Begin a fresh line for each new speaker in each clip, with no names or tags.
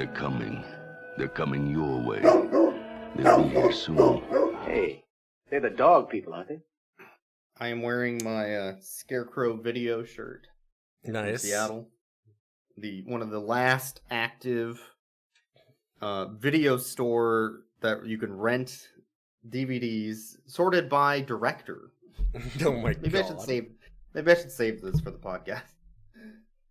They're coming. They're coming your way. They'll be here soon.
Hey, they're the dog people, aren't they?
I am wearing my Scarecrow video shirt.
Nice.
From Seattle. One of the last active video store that you can rent DVDs sorted by director.
Oh my
Maybe
god.
I should save this for the podcast.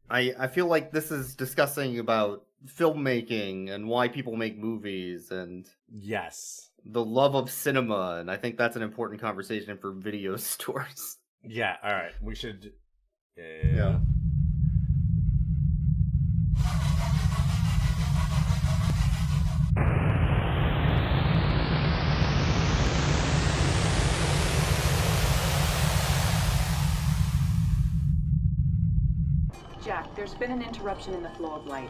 I feel like this is discussing about filmmaking and why people make movies and
Yes.
the love of cinema, and I think that's an important conversation for video stores.
Yeah, alright. We should...
Yeah.
Jack, there's been an interruption in the flow of light.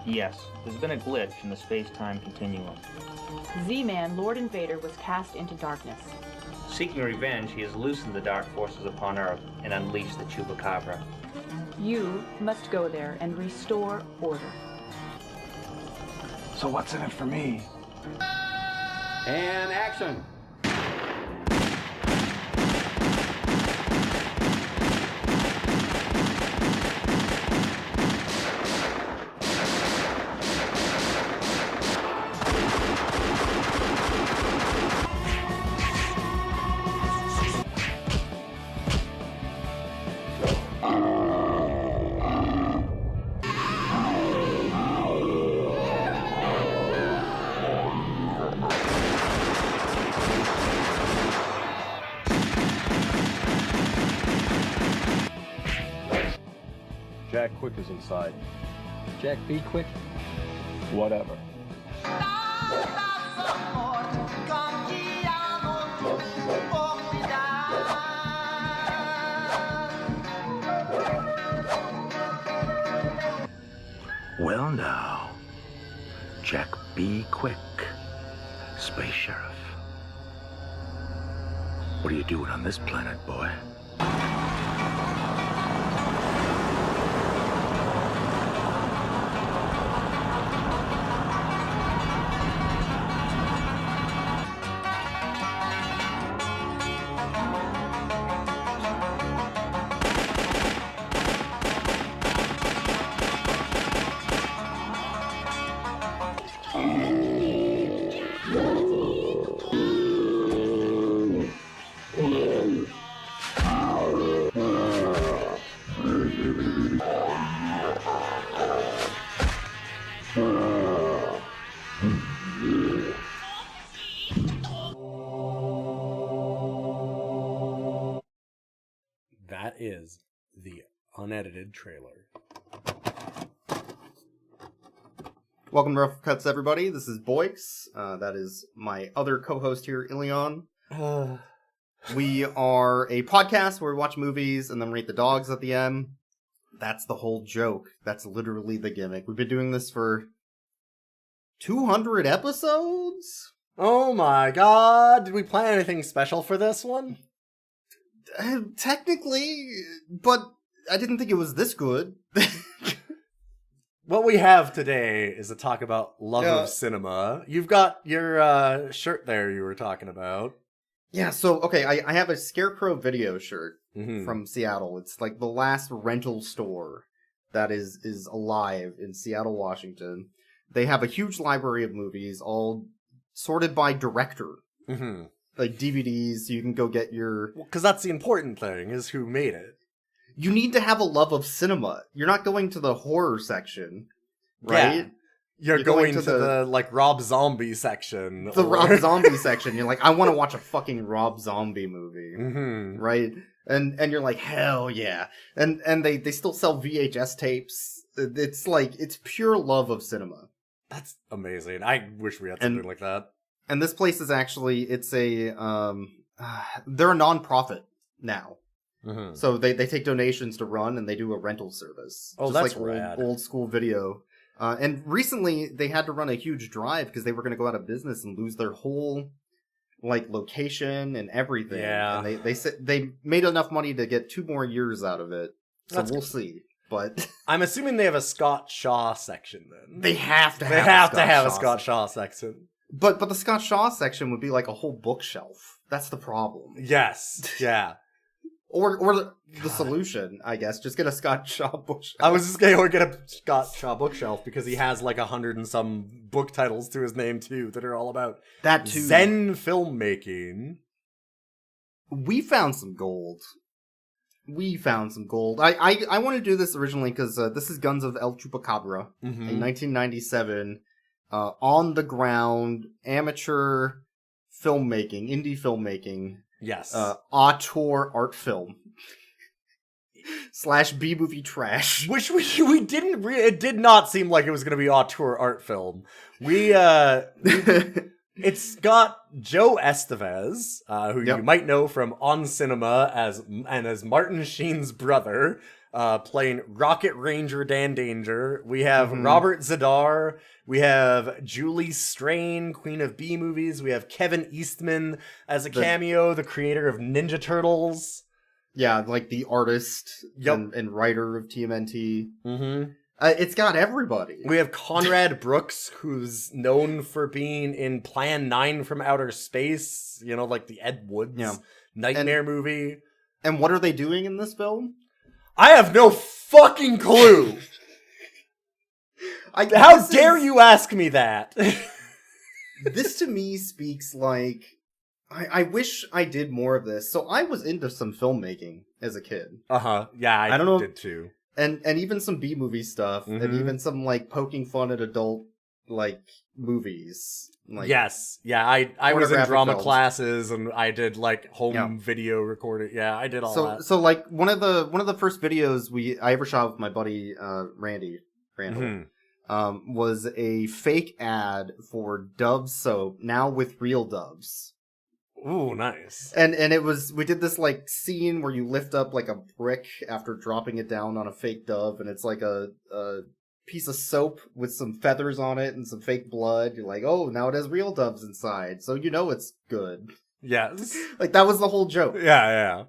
Yes, there's been a glitch in the space-time continuum.
Z-Man, Lord Invader, was cast into darkness.
Seeking revenge, he has loosened the dark forces upon Earth and unleashed the Chupacabra.
You must go there and restore order.
So what's in it for me? And action!
Jack Quick is inside.
Jack, be quick.
Whatever.
Well now, Jack be quick, Space Sheriff. What are you doing on this planet, boy?
That is the unedited trailer.
Welcome to Rough Cuts, everybody. This is Boix. That is my other co-host here, Ilion. We are a podcast where we watch movies and then rate the dogs at the end. That's the whole joke. That's literally the gimmick. We've been doing this for 200 episodes?
Oh my god, did we plan anything special for this one?
Technically, but I didn't think it was this good.
What we have today is a talk about love
Yeah.
of cinema. You've got your shirt there you were talking about.
Yeah, so, okay, I have a Scarecrow video shirt
Mhm.
from Seattle. It's like the last rental store that is alive in Seattle, Washington. They have a huge library of movies, all sorted by director.
Mhm.
Like DVDs, you can go get your...
Well, because that's the important thing, is who made it.
You need to have a love of cinema. You're not going to the horror section, right?
Yeah. You're going to the like Rob Zombie section.
The
or-
Rob Zombie section. You're like, I want to watch a fucking Rob Zombie movie,
Mhm.
right? And you're like, hell yeah. And they still sell VHS tapes. It's like, it's pure love of cinema.
That's amazing. I wish we had
And-
something like that.
And this place is actually, it's a, they're a non-profit now.
Mhm.
So they take donations to run, and they do a rental service.
Oh,
Just
that's
like
rad.
old school video. And recently, they had to run a huge drive because they were going to go out of business and lose their whole like location and everything.
Yeah.
And they said they made enough money to get 2 more years out of it. So
That's
we'll see. but
I'm assuming they have a Scott Shaw section then.
they have to have.
They have to have a
Shaw
Scott Shaw section.
But the Scott Shaw section would be like a whole bookshelf. That's the problem.
Yes. Yeah.
Or the solution, I guess, just get a Scott Shaw bookshelf.
I was just gonna get a Scott Shaw bookshelf because he has like 100 and some book titles to his name too that are all about
that too.
Zen filmmaking.
We found some gold. I want to do this originally because this is Guns of El Chupacabra, a 1997 on the ground amateur filmmaking, indie filmmaking.
Yes.
Auteur art film. / B-movie trash.
Which we didn't it did not seem like it was going to be auteur art film. It's got Joe Estevez, who you might know from On Cinema as Martin Sheen's brother, playing Rocket Ranger Dan Danger. We have Robert Zadar. We have Julie Strain, Queen of B movies. We have Kevin Eastman as a cameo, the creator of Ninja Turtles.
Yeah, like the artist and writer of TMNT.
Mm-hmm.
It's got everybody.
We have Conrad Brooks, who's known for being in Plan 9 from Outer Space, you know, like the Ed Wood's nightmare movie.
And what are they doing in this film?
I have no fucking clue. How dare you ask me that?
This to me speaks like... I wish I did more of this. So I was into some filmmaking as a kid.
Uh-huh. Yeah, I don't know. Did too.
And even some B-movie stuff, and even some, like, poking fun at adult, like, movies. Like,
yes. Yeah, I was in drama
films.
classes, and I did, like, home video recording. Yeah, I did all that.
So, like, one of the first videos I ever shot with my buddy, Randall, was a fake ad for Dove soap, now with real doves.
Ooh, nice.
And we did this like scene where you lift up like a brick after dropping it down on a fake dove, and it's like a piece of soap with some feathers on it and some fake blood. You're like, oh, now it has real doves inside, so you know it's good.
Yes.
Like that was the whole joke.
Yeah.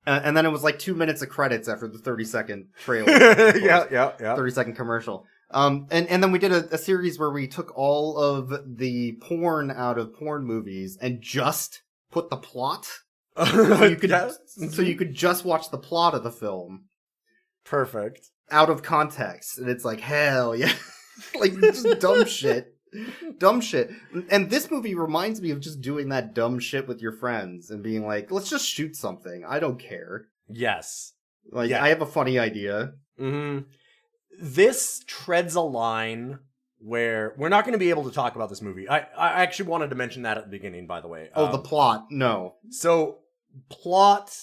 And then it was like 2 minutes of credits after the 30-second trailer.
Yeah.
30-second commercial. And then we did a series where we took all of the porn out of porn movies and just put the plot, so you could just watch the plot of the film.
Perfect.
Out of context, and it's like hell yeah, like just dumb shit. And this movie reminds me of just doing that dumb shit with your friends and being like, let's just shoot something. I don't care.
Yes.
Like I have a funny idea.
Mm-hmm. This treads a line where we're not going to be able to talk about this movie. I actually wanted to mention that at the beginning, by the way.
The plot. No.
So, plot,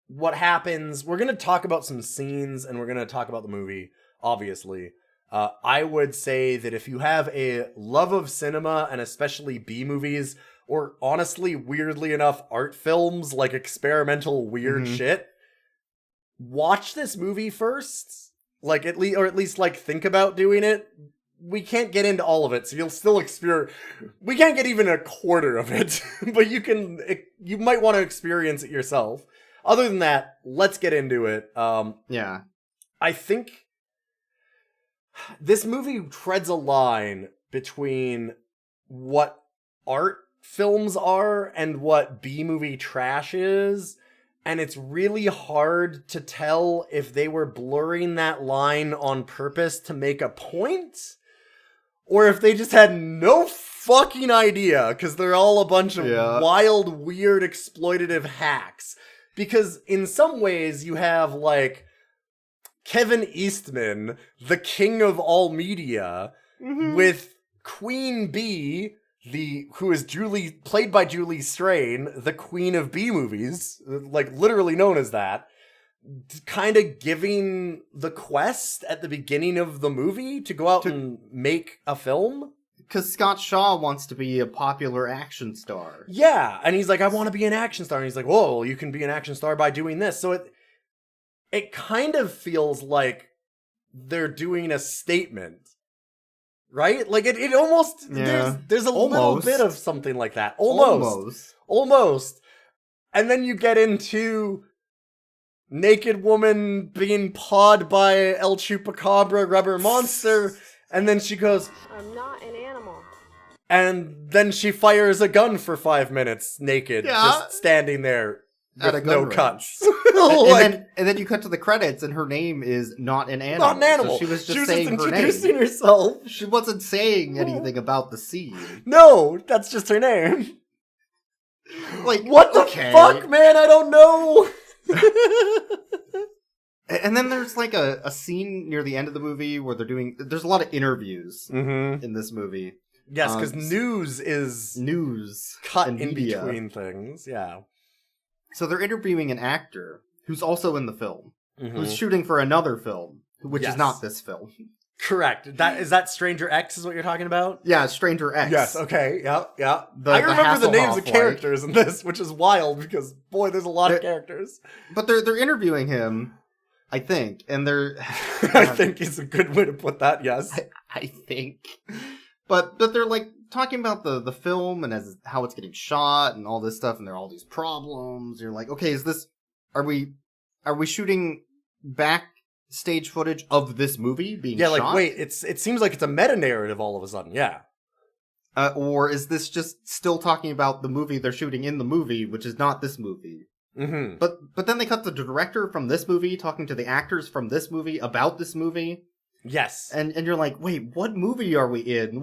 what happens, we're going to talk about some scenes, and we're going to talk about the movie, obviously. I would say that if you have a love of cinema, and especially B-movies, or honestly, weirdly enough, art films, like experimental weird shit, watch this movie first. Like, at least, like, think about doing it. We can't get into all of it, so you'll still experience... We can't get even a quarter of it, but you might want to experience it yourself. Other than that, let's get into it.
Yeah.
I think this movie treads a line between what art films are and what B-movie trash is, and it's really hard to tell if they were blurring that line on purpose to make a point, or if they just had no fucking idea, because they're all a bunch of wild, weird, exploitative hacks. Because in some ways, you have, like, Kevin Eastman, the king of all media, with Queen Bee, who is played by Julie Strain, the queen of B movies, like, literally known as that, kind of giving the quest at the beginning of the movie to go out and make a film.
Because Scott Shaw wants to be a popular action star.
Yeah, and he's like, I want to be an action star. And he's like, whoa, you can be an action star by doing this. So it kind of feels like they're doing a statement, right? Like, it almost, there's a little bit of something like that. Almost. And then you get into naked woman being pawed by El Chupacabra rubber monster, and then she goes,
I'm not an animal.
and then she fires a gun for 5 minutes naked,
Yeah.
just standing there
At a
with
gun
no
range.
cuts.
And,
Like,
and then you cut to the credits, and her name is not an animal.
not an animal.
So she was just
she was
saying
just
her
introducing
name.
herself.
She wasn't saying anything about the scene.
No, that's just her name.
Like,
What the
okay.
fuck, man? I don't know.
And then there's like a scene near the end of the movie where there's a lot of interviews
Mm-hmm.
in this movie.
Yes, because
Um,
news is
News.
cut
and
in
media.
between things. Yeah.
So they're interviewing an actor who's also in the film,
Mhm.
who's shooting for another film, which
Yes.
is not this film.
Correct. Is that Stranger X is what you're talking about?
Yeah, Stranger X.
Yes, okay, yeah.
The-
I
the
remember the names
Hasselhoff
of characters in this, which is wild because, boy, there's a lot of
They're-
characters.
But they're interviewing him, I think, and they're...
I think is a good way to put that, yes.
I think. But they're like talking about the film and how it's getting shot and all this stuff, and there are all these problems. You're like, okay, are we shooting backstage footage of this movie being
Yeah,
shot?
like, wait, it seems like it's a meta-narrative all of a sudden, yeah.
Or is this just still talking about the movie they're shooting in the movie, which is not this movie?
Mm-hmm.
But then they cut the director from this movie talking to the actors from this movie about this movie.
Yes.
And you're like, wait, what movie are we in?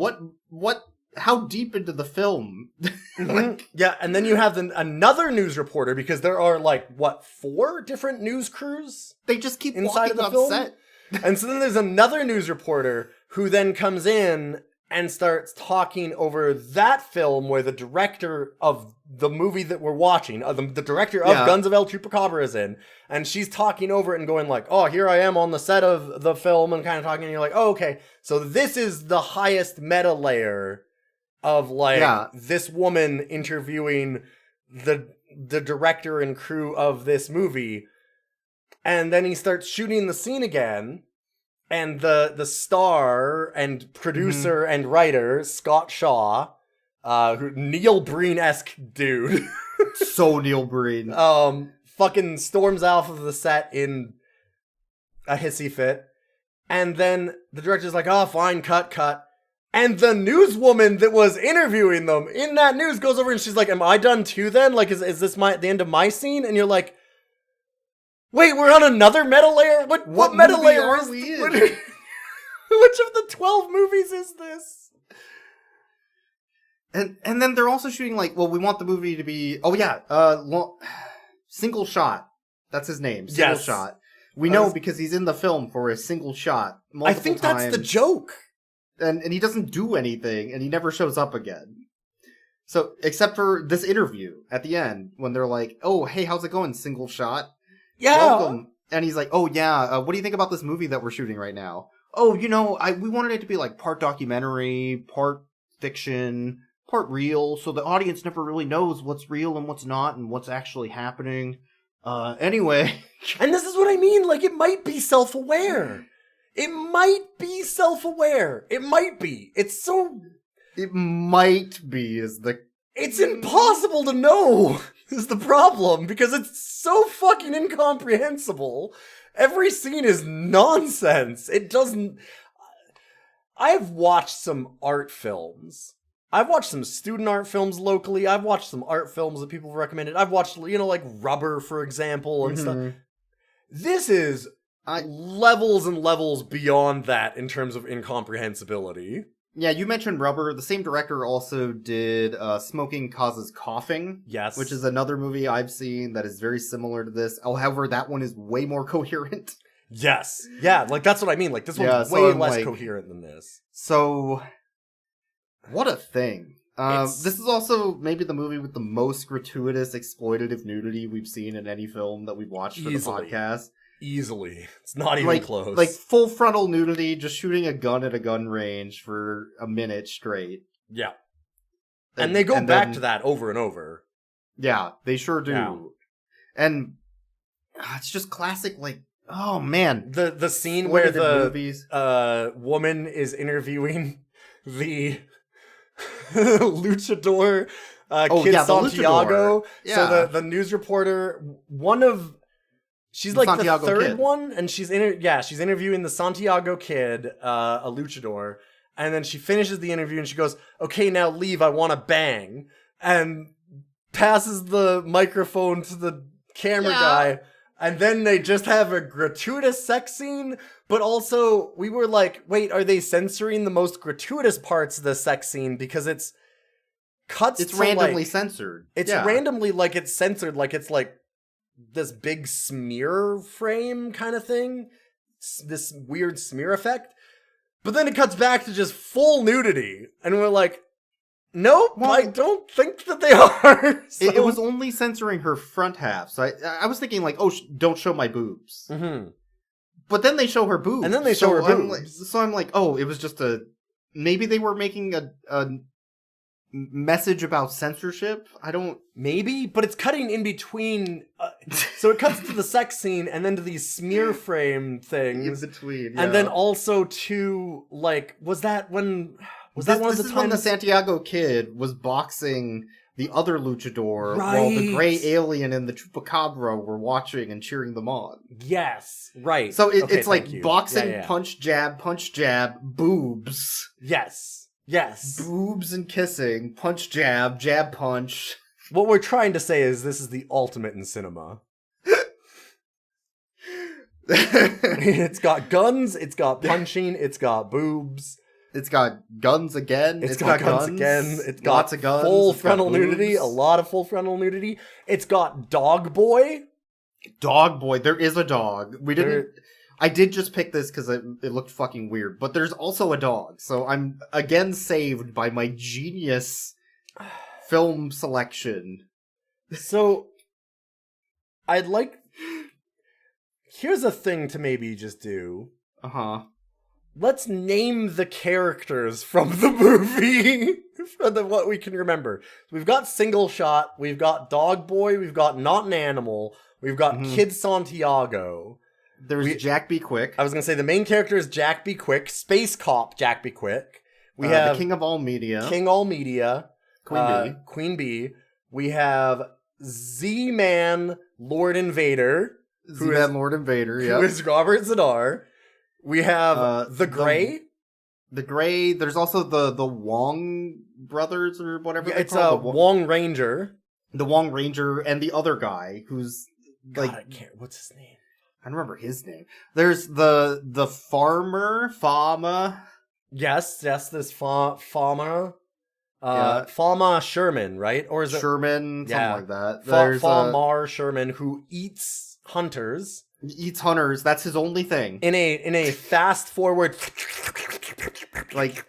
How deep into the film?
Mhm. Yeah, and then you have another news reporter, because there are, 4 different news crews?
They just keep
Inside of
walking
the
on
film?
set.
And so then there's another news reporter who then comes in and starts talking over that film where the director of the movie that we're watching, the director of
Yeah.
Guns of El Chupacabra is in, and she's talking over it and going like, oh, here I am on the set of the film, and kind of talking, and you're like, oh, okay, so this is the highest meta layer of
Yeah.
this woman interviewing the director and crew of this movie. And then he starts shooting the scene again, and the star and producer and writer, Scott Shaw, Neil Breen-esque dude,
So Neil Breen.
fucking storms off of the set in a hissy fit. And then the director's like, oh, fine, cut. And the newswoman that was interviewing them in that news goes over and she's like, am I done too then? Like, is this the end of my scene? And you're like, wait, we're on another meta layer? What meta
movie
layer
are
is
we in?
Which of the 12 movies is this?
And then they're also shooting we want the movie to be single shot. That's his name. Single
Yes.
shot. We know because he's in the film for a single shot.
I think that's the joke.
And he doesn't do anything, and he never shows up again. So, except for this interview at the end, when they're like, oh, hey, how's it going, single shot?
Yeah.
Welcome. And he's like, oh, yeah, what do you think about this movie that we're shooting right now? Oh, we wanted it to be part documentary, part fiction, part real, so the audience never really knows what's real and what's not and what's actually happening. Anyway.
And this is what I mean, it might be self-aware. It might be self-aware. It might be. It's impossible to know is the problem, because it's so fucking incomprehensible. Every scene is nonsense. It doesn't... I've watched some art films. I've watched some student art films locally. I've watched some art films that people have recommended. I've watched, Rubber, for example, and stuff. This is levels and levels beyond that in terms of incomprehensibility.
Yeah, you mentioned Rubber. The same director also did Smoking Causes Coughing.
Yes.
Which is another movie I've seen that is very similar to this. However, that one is way more coherent.
Yes. Yeah, that's what I mean. This one's
so
way
I'm
less coherent than this.
So, what a thing.
It's-
This is also maybe the movie with the most gratuitous exploitative nudity we've seen in any film that we've watched for
Easily.
the podcast.
Easily. It's not even close.
Full frontal nudity, just shooting a gun at a gun range for a minute straight.
Yeah. And they go
and
back
then-
to that over and over.
Yeah, they sure do.
Yeah.
And it's just classic, oh man.
The scene where
Exploitative
the
movies.
woman is interviewing the luchador Kid
yeah, the
Santiago.
luchador. Yeah.
So the news reporter, one of She's
The
like
Santiago
the third
Kid.
one, and she's interviewing the Santiago Kid, a luchador, and then she finishes the interview and she goes, "Okay, now leave. I want to bang," and passes the microphone to the camera guy, and then they just have a gratuitous sex scene. But also, we were like, "Wait, are they censoring the most gratuitous parts of the sex scene because it's cuts?
It's
to,
randomly
like,
censored.
It's randomly like it's censored, like it's like." This big smear frame kind of thing, this weird smear effect, but then it cuts back to just full nudity, and we're like, nope,
Well,
I don't think that they are. So-
It was only censoring her front half, so I was thinking like, oh, don't show my boobs.
Mhm.
But then they show her boobs,
And then they show her boobs.
So I'm like, oh, it was just maybe they were making a message about censorship. I don't.
Maybe, but it's cutting in between. So it cuts to the sex scene and then to these smear frame things.
In between,
And then also to, like, was that one of the
times when the
times?
Santiago Kid was boxing the other luchador while the gray alien and the Chupacabra were watching and cheering them on.
Yes, right.
So
Okay,
it's like
thank you.
boxing,
Yeah.
punch, jab, boobs.
Yes.
Boobs and kissing, punch, jab, punch.
What we're trying to say is this is the ultimate in cinema. It's got guns, it's got punching, it's got boobs.
It's got guns again.
It's got guns again. It's got
lots of guns.
Full
It's got
frontal nudity.
boobs.
A lot of full frontal nudity. It's got Dog Boy.
Dog boy. There is a dog. I did just pick this because it looked fucking weird, but there's also a dog. So I'm again saved by my genius film selection.
So, I'd like... Here's a thing to maybe just do.
Uh-huh.
Let's name the characters from the movie. From what we can remember. We've got Single Shot, we've got Dog Boy, we've got Not an Animal, we've got Kid Santiago.
There's Jack Be Quick.
I was gonna say the main character is Jack Be Quick, Space Cop Jack Be Quick. We
the
have
King of All Media.
King All Media,
Queen Bee.
Queen Bee. We have Z-Man Lord Invader,
Z-Man Lord Invader, yeah.
who is Robert Zadar. We have the Gray.
The Gray. There's also the Wong brothers or whatever.
Yeah,
they're
it's
called.
Wong Ranger.
The Wong Ranger and the other guy who's
God,
like
I can't. What's his name?
I don't remember his name. There's the farmer.
Yes, this farmer.
Yeah.
Fama Sherman, right? Or is it
Sherman, something
Yeah.
like that. There's
Famar Sherman, who eats hunters
eats hunters. That's his only thing.
in a fast forward.
Like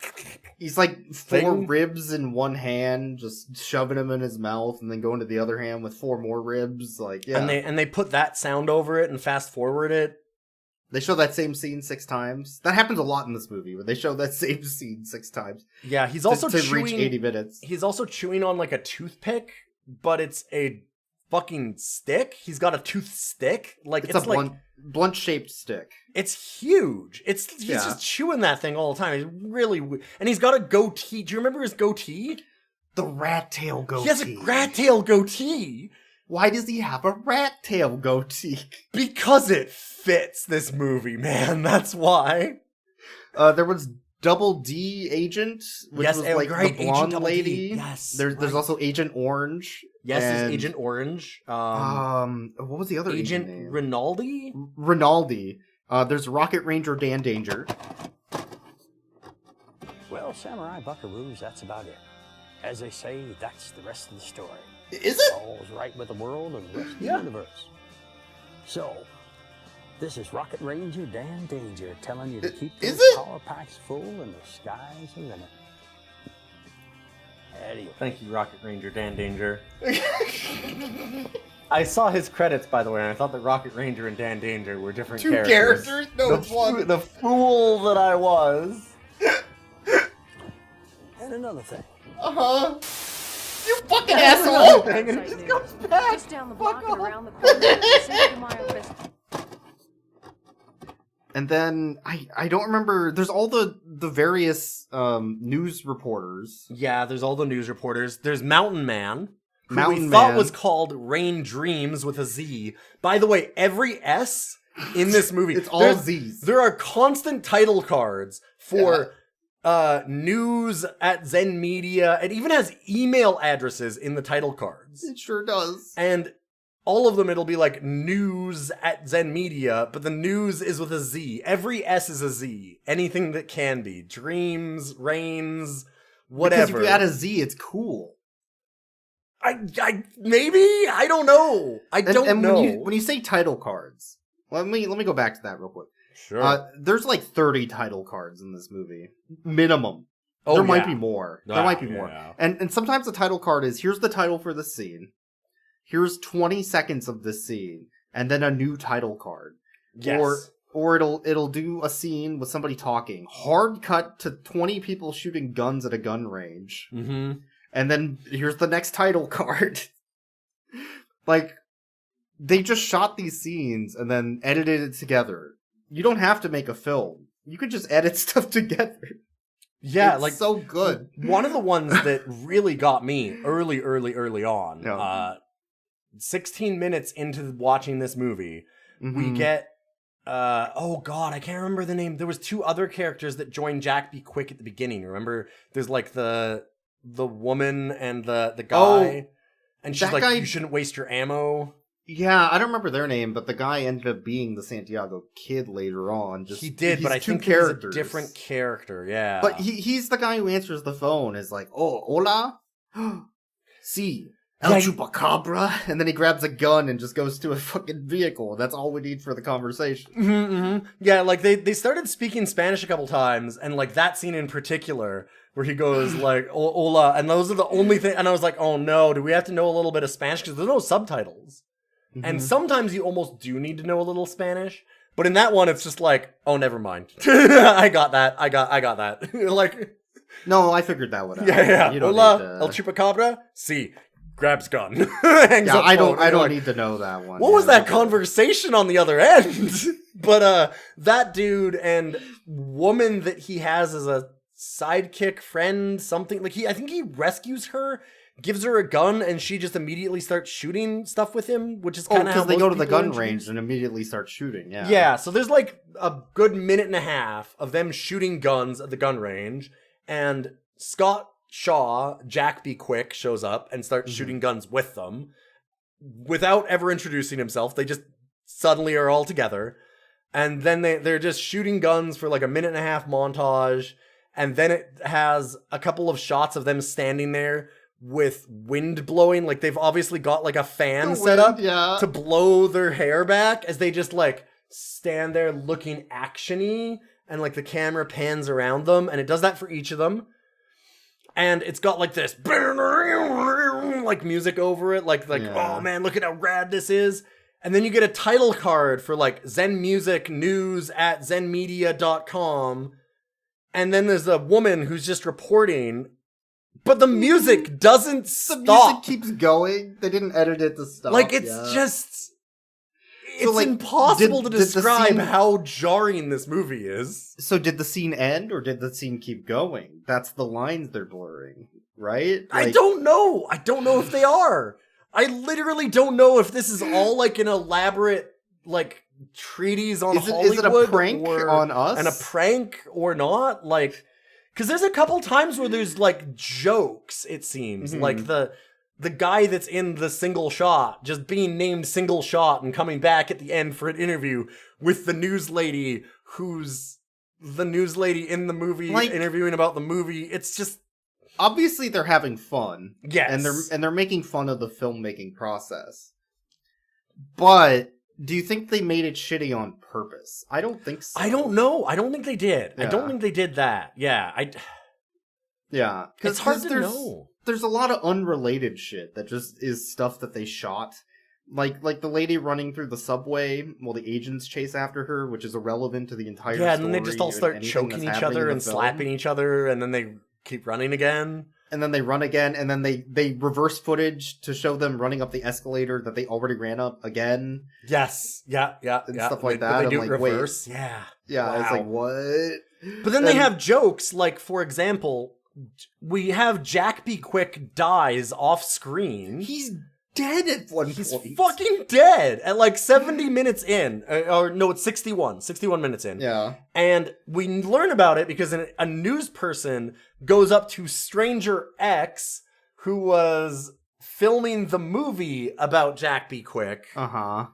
he's like four
Thing?
ribs in one hand, just shoving them in his mouth, and then going to the other hand with four more ribs. Like yeah,
And they put that sound over it and fast forward it.
they show that same scene 6 times. That happens a lot in this movie, where they show that same scene 6 times.
Yeah, he's also
to
chewing.
reach 80 minutes.
He's also chewing on like a toothpick, but it's a fucking stick. He's got a tooth stick. Like
It's
it's
a
like
blunt shaped stick.
it's huge. He's just chewing that thing all the time. It's really and he's got a goatee. Do you remember his goatee?
The rat tail goatee.
He has a rat tail goatee
Why does he have a rat tail goatee?
because it fits this movie, man. That's why.
There was Double D Agent, which
Yes,
was
and
like
right,
the
Agent
blonde
Double D.
lady.
Yes,
There's
right.
also Agent Orange.
Yes,
and,
it's Agent Orange.
what was the other
Agent
name?
Rinaldi.
Rinaldi. There's Rocket Ranger Dan Danger.
Well, Samurai Buckaroos, that's about it. As they say, that's the rest of the story.
Is it?
All's right with the world and the rest of
Yeah.
the universe. So, this is Rocket Ranger Dan Danger telling you to keep
Is
those
it?
power packs full and the sky's the limit. Adios.
Thank you, Rocket Ranger Dan Danger. I saw his credits, by the way, and I thought that Rocket Ranger and Dan Danger were different
Two
characters.
characters? No, it's one.
The fool that I was.
And another thing.
Uh-huh. You fucking asshole!
It goes back.
Just down the block and around the corner. Say goodbye, Chris.
And then I don't remember. There's all the various news reporters.
Yeah, there's all the news reporters. There's Mountain Man. who
Mountain
we thought
Man.
was called Rain Dreams with a Z. By the way, every S in this movie,
It's all Z's.
There are constant title cards for news at Zen Media. It even has email addresses in the title cards.
It sure does.
And all of them, it'll be like news at Zen Media, but the news is with a Z. Every S is a Z. Anything that can be. Dreams, Rains, whatever.
Because if you add a Z, it's cool.
Maybe? I don't know. I don't know.
When you say title cards, let me go back to that real quick.
Sure.
There's like 30 title cards in this movie. Minimum.
Oh,
there might
yeah.
be more.
Ah,
There might be more.
yeah.
And sometimes the title card is, here's the title for the scene. Here's 20 seconds of this scene. And then a new title card.
Yes.
Or it'll do a scene with somebody talking. Hard cut to 20 people shooting guns at a gun range.
Mm-hmm.
And then here's the next title card. Like, they just shot these scenes and then edited it together. You don't have to make a film. You could just edit stuff together.
Yeah,
It's
like
so good.
One of the ones that really got me early on.
Yeah.
16 minutes into watching this movie, we
Mhm.
get oh god, I can't remember the name. There was two other characters that joined Jack Be Quick at the beginning. Remember? There's like the woman and the guy, and she's
that
like,
guy-
you shouldn't waste your ammo.
Yeah, I don't remember their name, but the guy ended up being the Santiago Kid later on.
He did, but I
two
think he was a different character. Yeah,
But he's the guy who answers the phone. Is like, oh, hola, si, El
Yeah,
Chupacabra, and then he grabs a gun and just goes to a fucking vehicle. That's all we need for the conversation.
Mm-hmm. Yeah, like they started speaking Spanish a couple times, and like that scene in particular where he goes like hola, and those are the only thing. And I was like, oh no, do we have to know a little bit of Spanish because there's no subtitles? And sometimes you almost do need to know a little Spanish, but in that one it's just like, oh, never mind. I got that. Like,
No, I figured that one out.
yeah.
You don't
Hola,
need to...
El Chupacabra. Si, grabs gun. Hangs
Yeah,
up
I
phone.
don't
Like,
need to know that one.
what was
Yeah,
that conversation on the other end? But that dude and woman that he has as a sidekick friend, something like I think he rescues her, gives her a gun, and she just immediately starts shooting stuff with him, which is kind of
because they go to the gun range and immediately start shooting. Yeah.
Yeah, so there's like a good minute and a half of them shooting guns at the gun range, and Scott Shaw, Jack Be Quick, shows up and starts shooting guns with them without ever introducing himself. They just suddenly are all together, and then they're just shooting guns for like a minute and a half montage, and then it has a couple of shots of them standing there with wind blowing, like they've obviously got like a fan set up to blow their hair back as they just like stand there looking actiony, and like the camera pans around them, and it does that for each of them, and it's got like this like music over it, like oh man, look at how rad this is. And then you get a title card for like Zen Music News at zenmedia.com, and then there's a woman who's just reporting. But the music doesn't stop.
The music keeps going. They didn't edit it to stop.
Like, it's just... It's
like,
impossible to
did the
describe
scene-
how jarring this movie is.
So did the scene end, or did the scene keep going? That's the lines they're blurring, right?
I don't know. I don't know if they are. I literally don't know if this is all like an elaborate, like, treatise on Hollywood.
Is it a prank on us?
And a prank or not? Like... Because there's a couple times where there's, like, jokes, it seems. Like, the guy that's in the single shot, just being named single shot and coming back at the end for an interview with the news lady who's the news lady in the movie, like, interviewing about the movie. It's just...
Obviously, they're having fun.
Yes.
And they're making fun of the filmmaking process. But... do you think they made it shitty on purpose? I don't think so.
I don't know. I don't think they did.
Yeah.
I don't think they did that. Yeah.
Yeah.
It's hard to know.
There's a lot of unrelated shit that just is stuff that they shot. Like the lady running through the subway while the agents chase after her, which is irrelevant to the entire story.
Yeah, and then they just all start choking each other and slapping each other, and then they keep running again.
And then they run again, and then they reverse footage to show them running up the escalator that they already ran up again.
Yes, yeah.
And stuff like
But
that.
they
I'm
do
like,
reverse.
wait.
Yeah.
Yeah,
Wow.
it's like, what?
But then they have jokes, like, for example, we have Jack Be Quick dies off screen.
He's dead at one
He's
point.
fucking dead at like 70 minutes in. Or no, it's 61 minutes in.
Yeah.
And we learn about it because a news person goes up to Stranger X, who was filming the movie about Jack Be Quick.
Uh-huh.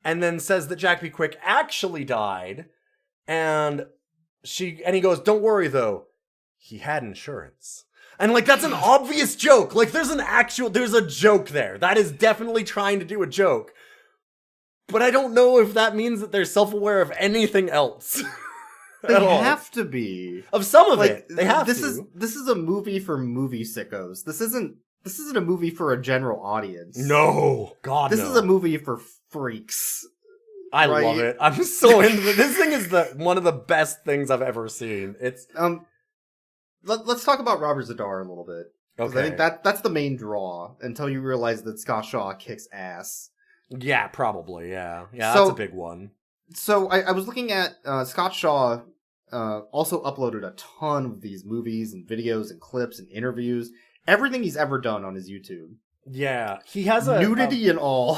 And then says that Jack Be Quick actually died. And he goes, don't worry though, he had insurance. And like, that's an obvious joke. Like, there's a joke there. That is definitely trying to do a joke. But I don't know if that means that they're self-aware of anything else.
They have to be.
Of some of
like,
it. They have
this
to.
This is a movie for movie sickos. This isn't a movie for a general audience.
No. God,
This
no.
is a movie for freaks.
I
right?
love it. I'm so into it. This thing is one of the best things I've ever seen. It's
Let's talk about Robert Z'Dar a little bit.
okay.
I think that's the main draw until you realize that Scott Shaw kicks ass.
Yeah, probably. Yeah,
So-
that's a big one.
So I was looking at Scott Shaw also uploaded a ton of these movies and videos and clips and interviews. Everything he's ever done on his YouTube.
Yeah, he has a
nudity and all.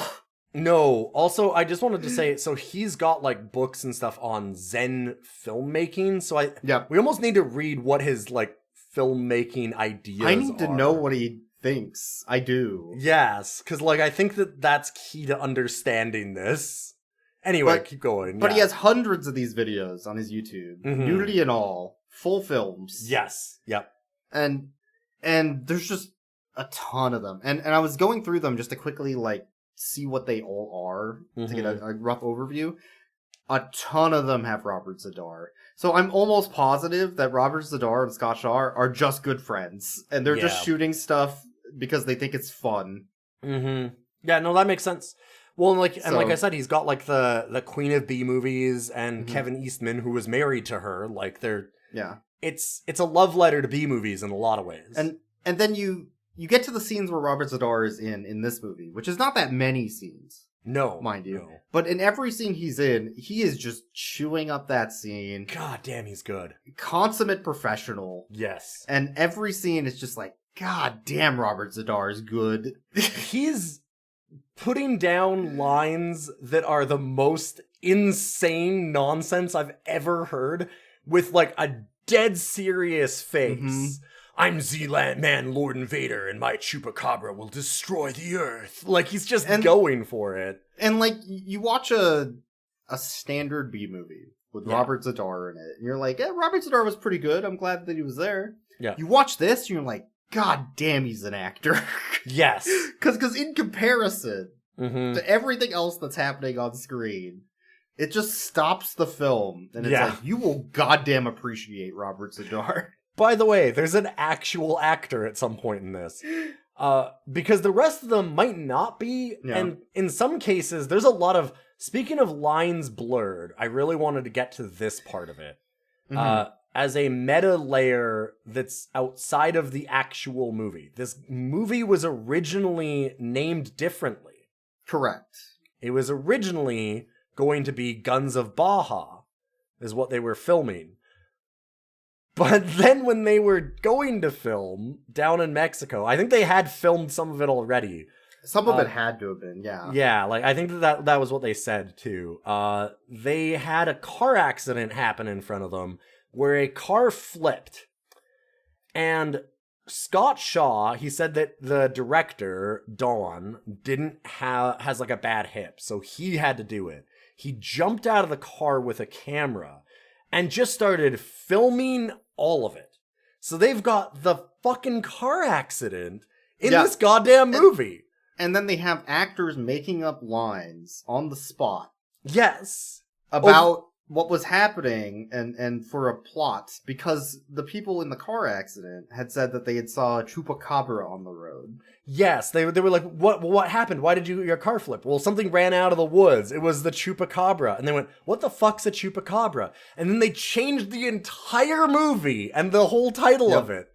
No, also I just wanted to say, so he's got like books and stuff on Zen filmmaking. So we almost need to read what his like filmmaking ideas are.
I need to know what he thinks. I do.
Yes, because like I think that's key to understanding this. Anyway, keep going.
But he has hundreds of these videos on his YouTube, nudity and all, full films.
Yes. Yep.
And there's just a ton of them. And I was going through them just to quickly like see what they all are to get a rough overview. A ton of them have Robert Z'Dar. So I'm almost positive that Robert Z'Dar and Scott Shaw are just good friends. And they're just shooting stuff because they think it's fun.
Mm-hmm. Yeah, no, that makes sense. Well, like I said, he's got like the Queen of B movies and Kevin Eastman, who was married to her. Like it's a love letter to B movies in a lot of ways.
And then you get to the scenes where Robert Z'Dar is in this movie, which is not that many scenes.
No.
Mind you.
No.
But in every scene he's in, he is just chewing up that scene.
God damn, he's good.
Consummate professional.
Yes.
And every scene is just like, God damn, Robert Z'Dar is good.
He's putting down lines that are the most insane nonsense I've ever heard with like a dead serious face. I'm Z-Land Man Lord Invader and my Chupacabra will destroy the earth. Like he's just going for it.
And like you watch a standard B movie with Robert Z'Dar in it, and you're like, Robert Z'Dar was pretty good. I'm glad that he was there.
Yeah.
You watch this, and you're like, God damn, he's an actor.
Yes.
Because in comparison to everything else that's happening on screen, it just stops the film. And it's like, you will goddamn appreciate Robert Z'Dar.
By the way, there's an actual actor at some point in this. Because the rest of them might not be. Yeah. And in some cases, there's a lot of... Speaking of lines blurred, I really wanted to get to this part of it. As a meta layer that's outside of the actual movie. This movie was originally named differently.
Correct.
It was originally going to be Guns of Baja, is what they were filming. But then when they were going to film down in Mexico, I think they had filmed some of it already.
Some of it had to have been, yeah.
Yeah, like I think that was what they said too. They had a car accident happen in front of them where a car flipped. And Scott Shaw, he said that the director, Don, has like a bad hip, so he had to do it. He jumped out of the car with a camera and just started filming all of it. So they've got the fucking car accident in this goddamn movie.
And then they have actors making up lines on the spot.
Yes.
About what was happening and for a plot. Because the people in the car accident had said that they had saw a Chupacabra on the road.
Yes, they were like, what happened? Why did your car flip? Well, something ran out of the woods. It was the Chupacabra. And they went, what the fuck's a Chupacabra? And then they changed the entire movie and the whole title of it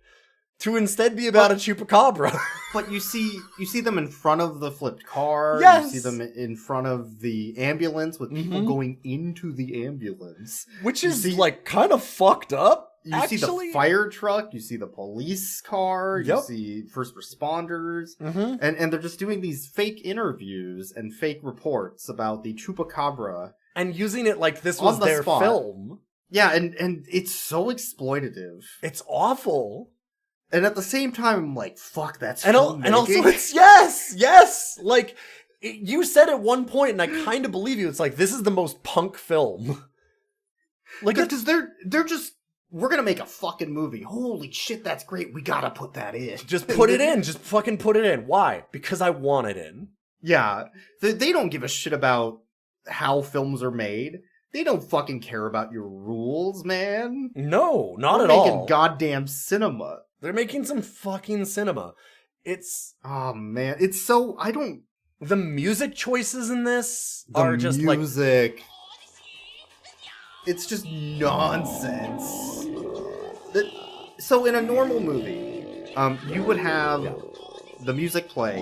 to instead be about a Chupacabra.
But you see them in front of the flipped car.
Yes.
You see them in front of the ambulance with people going into the ambulance.
Which is like kind of fucked up.
You see the fire truck, you see the police car, you see first responders, and they're just doing these fake interviews and fake reports about the Chupacabra.
And using it like this was their film.
Yeah, and it's so exploitative.
It's awful.
And at the same time, I'm like, fuck, that's
and also it's yes! Like, you said at one point, and I kind of believe you, it's like, this is the most punk film.
Like, because they're just, we're gonna make a fucking movie. Holy shit, that's great. We gotta put that in.
Just put it in. Just fucking put it in. Why? Because I want it in.
Yeah. They don't give a shit about how films are made. They don't fucking care about your rules, man.
No, not at
all.
They're
making goddamn cinema.
They're making some fucking cinema. It's...
Oh, man. It's so... I don't...
The music choices in this are just like...
The music... It's just nonsense. So in a normal movie, you would have the music play,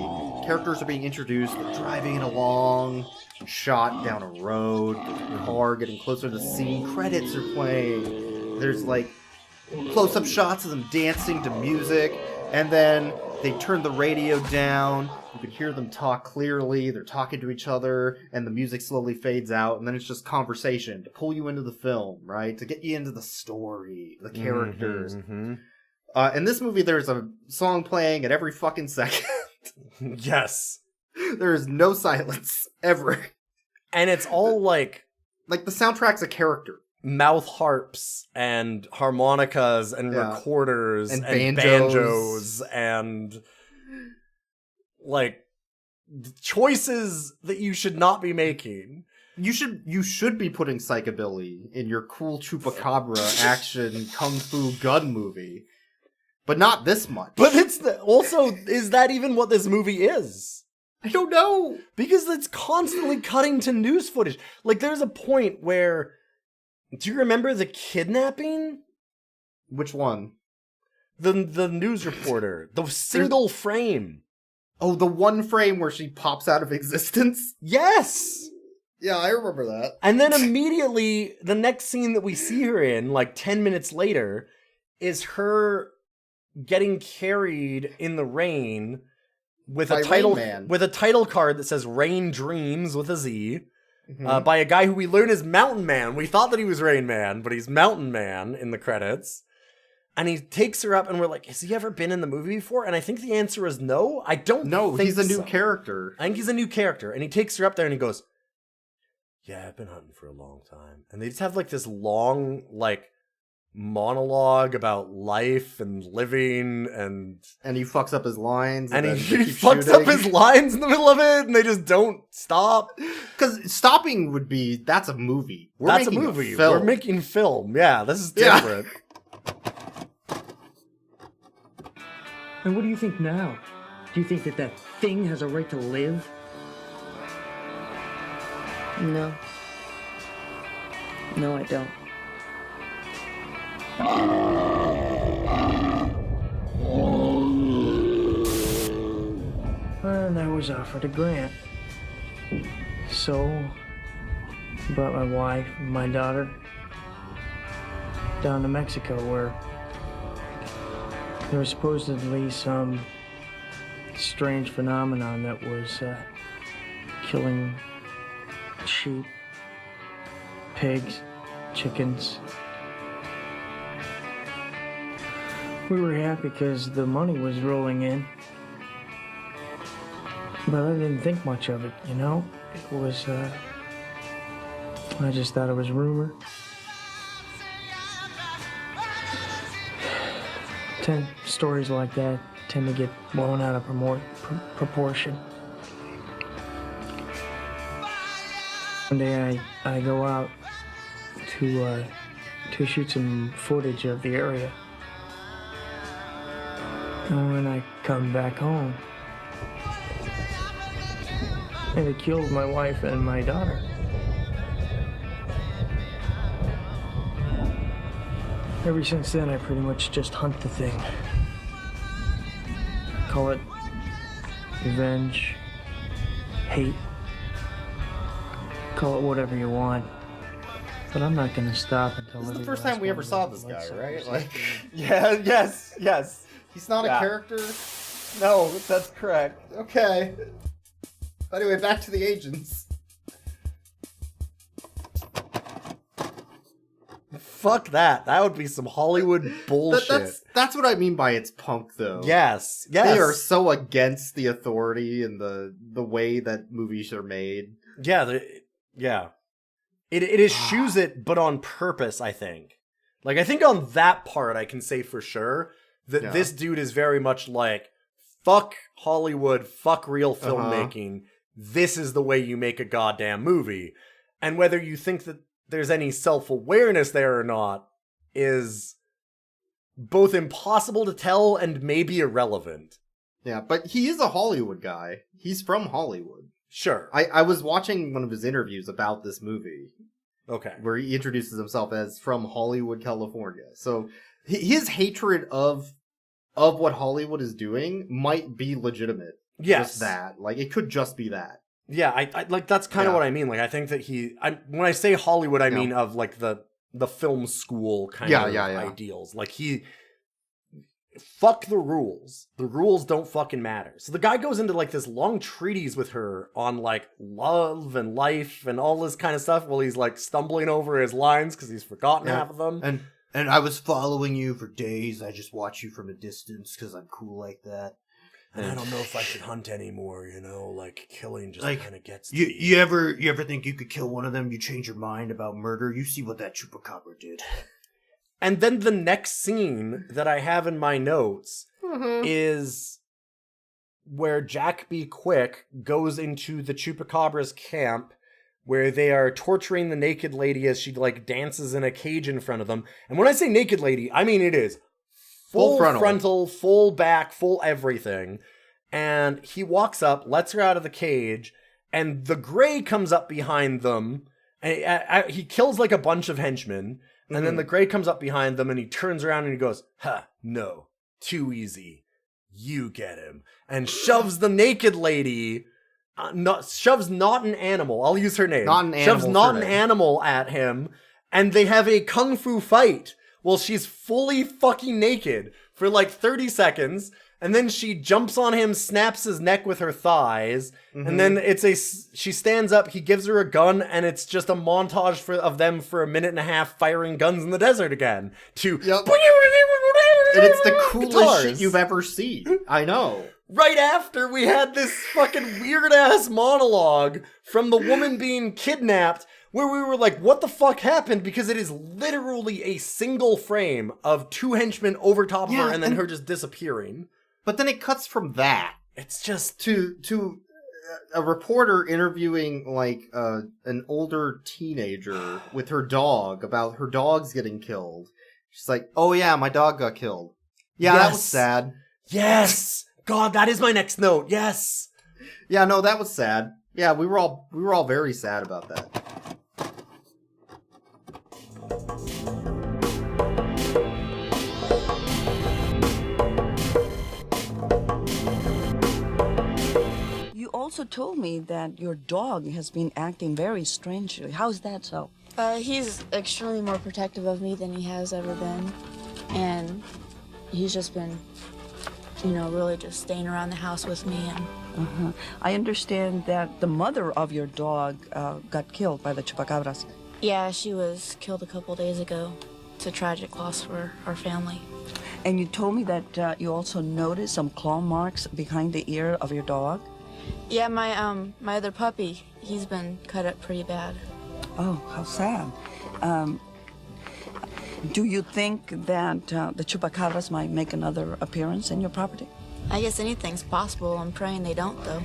characters are being introduced, they're driving along, shot down a road, the car getting closer to the scene, credits are playing, there's like close-up shots of them dancing to music, and then they turn the radio down, you can hear them talk clearly, they're talking to each other, and the music slowly fades out, and then it's just conversation to pull you into the film, right? To get you into the story, the characters. In this movie, there's a song playing at every fucking second.
Yes.
There is no silence, ever.
And it's all like
the soundtrack's a character.
Mouth harps and harmonicas and recorders and banjos and like choices that you should not be making.
You should be putting psychobilly in your cool Chupacabra action kung fu gun movie, but not this much.
But it's also, is that even what this movie is?
I don't know,
because it's constantly cutting to news footage. Like there's a point where, do you remember the kidnapping?
Which one?
The news reporter, the single frame.
Oh, the one frame where she pops out of existence?
Yes!
Yeah, I remember that.
And then immediately, the next scene that we see her in, like 10 minutes later, is her getting carried in the rain with a title card that says Rain Dreams with a Z, by a guy who we learn is Mountain Man. We thought that he was Rain Man, but he's Mountain Man in the credits. And he takes her up, and we're like, has he ever been in the movie before? And I think the answer is no. I don't think
he's a new character.
I think he's a new character. And he takes her up there, and he goes, yeah, I've been hunting for a long time. And they just have, like, this long, like, monologue about life and living, and
he fucks up his lines.
And he fucks up his lines in the middle of it, and they just don't stop.
Because stopping would be, that's a movie.
That's a movie. We're making film. Yeah, this is different.
Yeah. And what do you think now? Do you think that thing has a right to live?
No. No, I don't.
And I was offered a grant. So, brought my wife and my daughter down to Mexico, where there was supposedly some strange phenomenon that was killing sheep, pigs, chickens. We were happy because the money was rolling in, but I didn't think much of it, you know? It was, I just thought it was rumor. Stories like that tend to get blown out of proportion. One day I go out to shoot some footage of the area. And when I come back home, and they killed my wife and my daughter. Ever since then, I pretty much just hunt the thing. Call it revenge, hate, call it whatever you want. But I'm not gonna stop until.
This is the
every
first
last
time we
one
ever
of
saw
those
this guy,
lightsabers
right?
is
Like,
Yeah, yes.
he's not
Yeah.
a character.
No, that's correct.
Okay. Anyway, back to the agents.
Fuck that. That would be some Hollywood bullshit.
That's what I mean by it's punk, though.
Yes.
They are so against the authority and the way that movies are made.
Yeah, yeah. It eschews it, but on purpose, I think. Like, I think on that part, I can say for sure that this dude is very much like, fuck Hollywood, fuck real filmmaking. This is the way you make a goddamn movie. And whether you think that there's any self-awareness there or not is both impossible to tell and maybe irrelevant.
Yeah, but he is a Hollywood guy. He's from Hollywood.
Sure.
I was watching one of his interviews about this movie.
Okay.
Where he introduces himself as from Hollywood, California. So his hatred of what Hollywood is doing might be legitimate.
Yes.
Just that. Like, it could just be that.
Yeah, I like, that's kind of what I mean. Like, I think that when I say Hollywood, I mean of, like, the film school kind of ideals. Like, fuck the rules. The rules don't fucking matter. So the guy goes into, like, this long treatise with her on, like, love and life and all this kind of stuff while he's, like, stumbling over his lines because he's forgotten half of them.
And I was following you for days. I just watch you from a distance because I'm cool like that.
And I don't know if I should hunt anymore, you know, like, killing just
like,
kind of gets to
you ever think you could kill one of them? You change your mind about murder? You see what that Chupacabra did.
And then the next scene that I have in my notes is where Jack B. Quick goes into the Chupacabra's camp where they are torturing the naked lady as she, like, dances in a cage in front of them. And when I say naked lady, I mean it is full frontal, full back, full everything. And he walks up, lets her out of the cage, and the Gray comes up behind them. And he kills, like, a bunch of henchmen. And then the Gray comes up behind them, and he turns around and he goes, "Ha, no, too easy. You get him." And shoves the naked lady, shoves not an animal. I'll use her name. Shoves not an animal at him. And they have a kung fu fight. Well, she's fully fucking naked for like 30 seconds, and then she jumps on him, snaps his neck with her thighs, and then she stands up, he gives her a gun, and it's just a montage of them for a minute and a half firing guns in the desert again. And
it's the coolest shit you've ever seen. I know.
Right after we had this fucking weird-ass monologue from the woman being kidnapped, where we were like, what the fuck happened? Because it is literally a single frame of two henchmen over top of her and then her just disappearing.
But then it cuts from that.
It's just
to a reporter interviewing like an older teenager with her dog about her dog's getting killed. She's like, "Oh yeah, my dog got killed. Yeah, that was sad."
Yes! God, that is my next note. Yes.
Yeah, no, that was sad. Yeah, we were all very sad about that.
You also told me that your dog has been acting very strangely. How's that so?
He's extremely more protective of me than he has ever been. And he's just been, really just staying around the house with me. And
I understand that the mother of your dog got killed by the Chupacabras.
yeah, she was killed a couple days ago. It's a tragic loss for our family.
And you told me that you also noticed some claw marks behind the ear of your dog?
Yeah, my other puppy, he's been cut up pretty bad.
Oh, how sad. Do you think that the Chupacabras might make another appearance in your property?
I guess anything's possible. I'm praying they don't, though.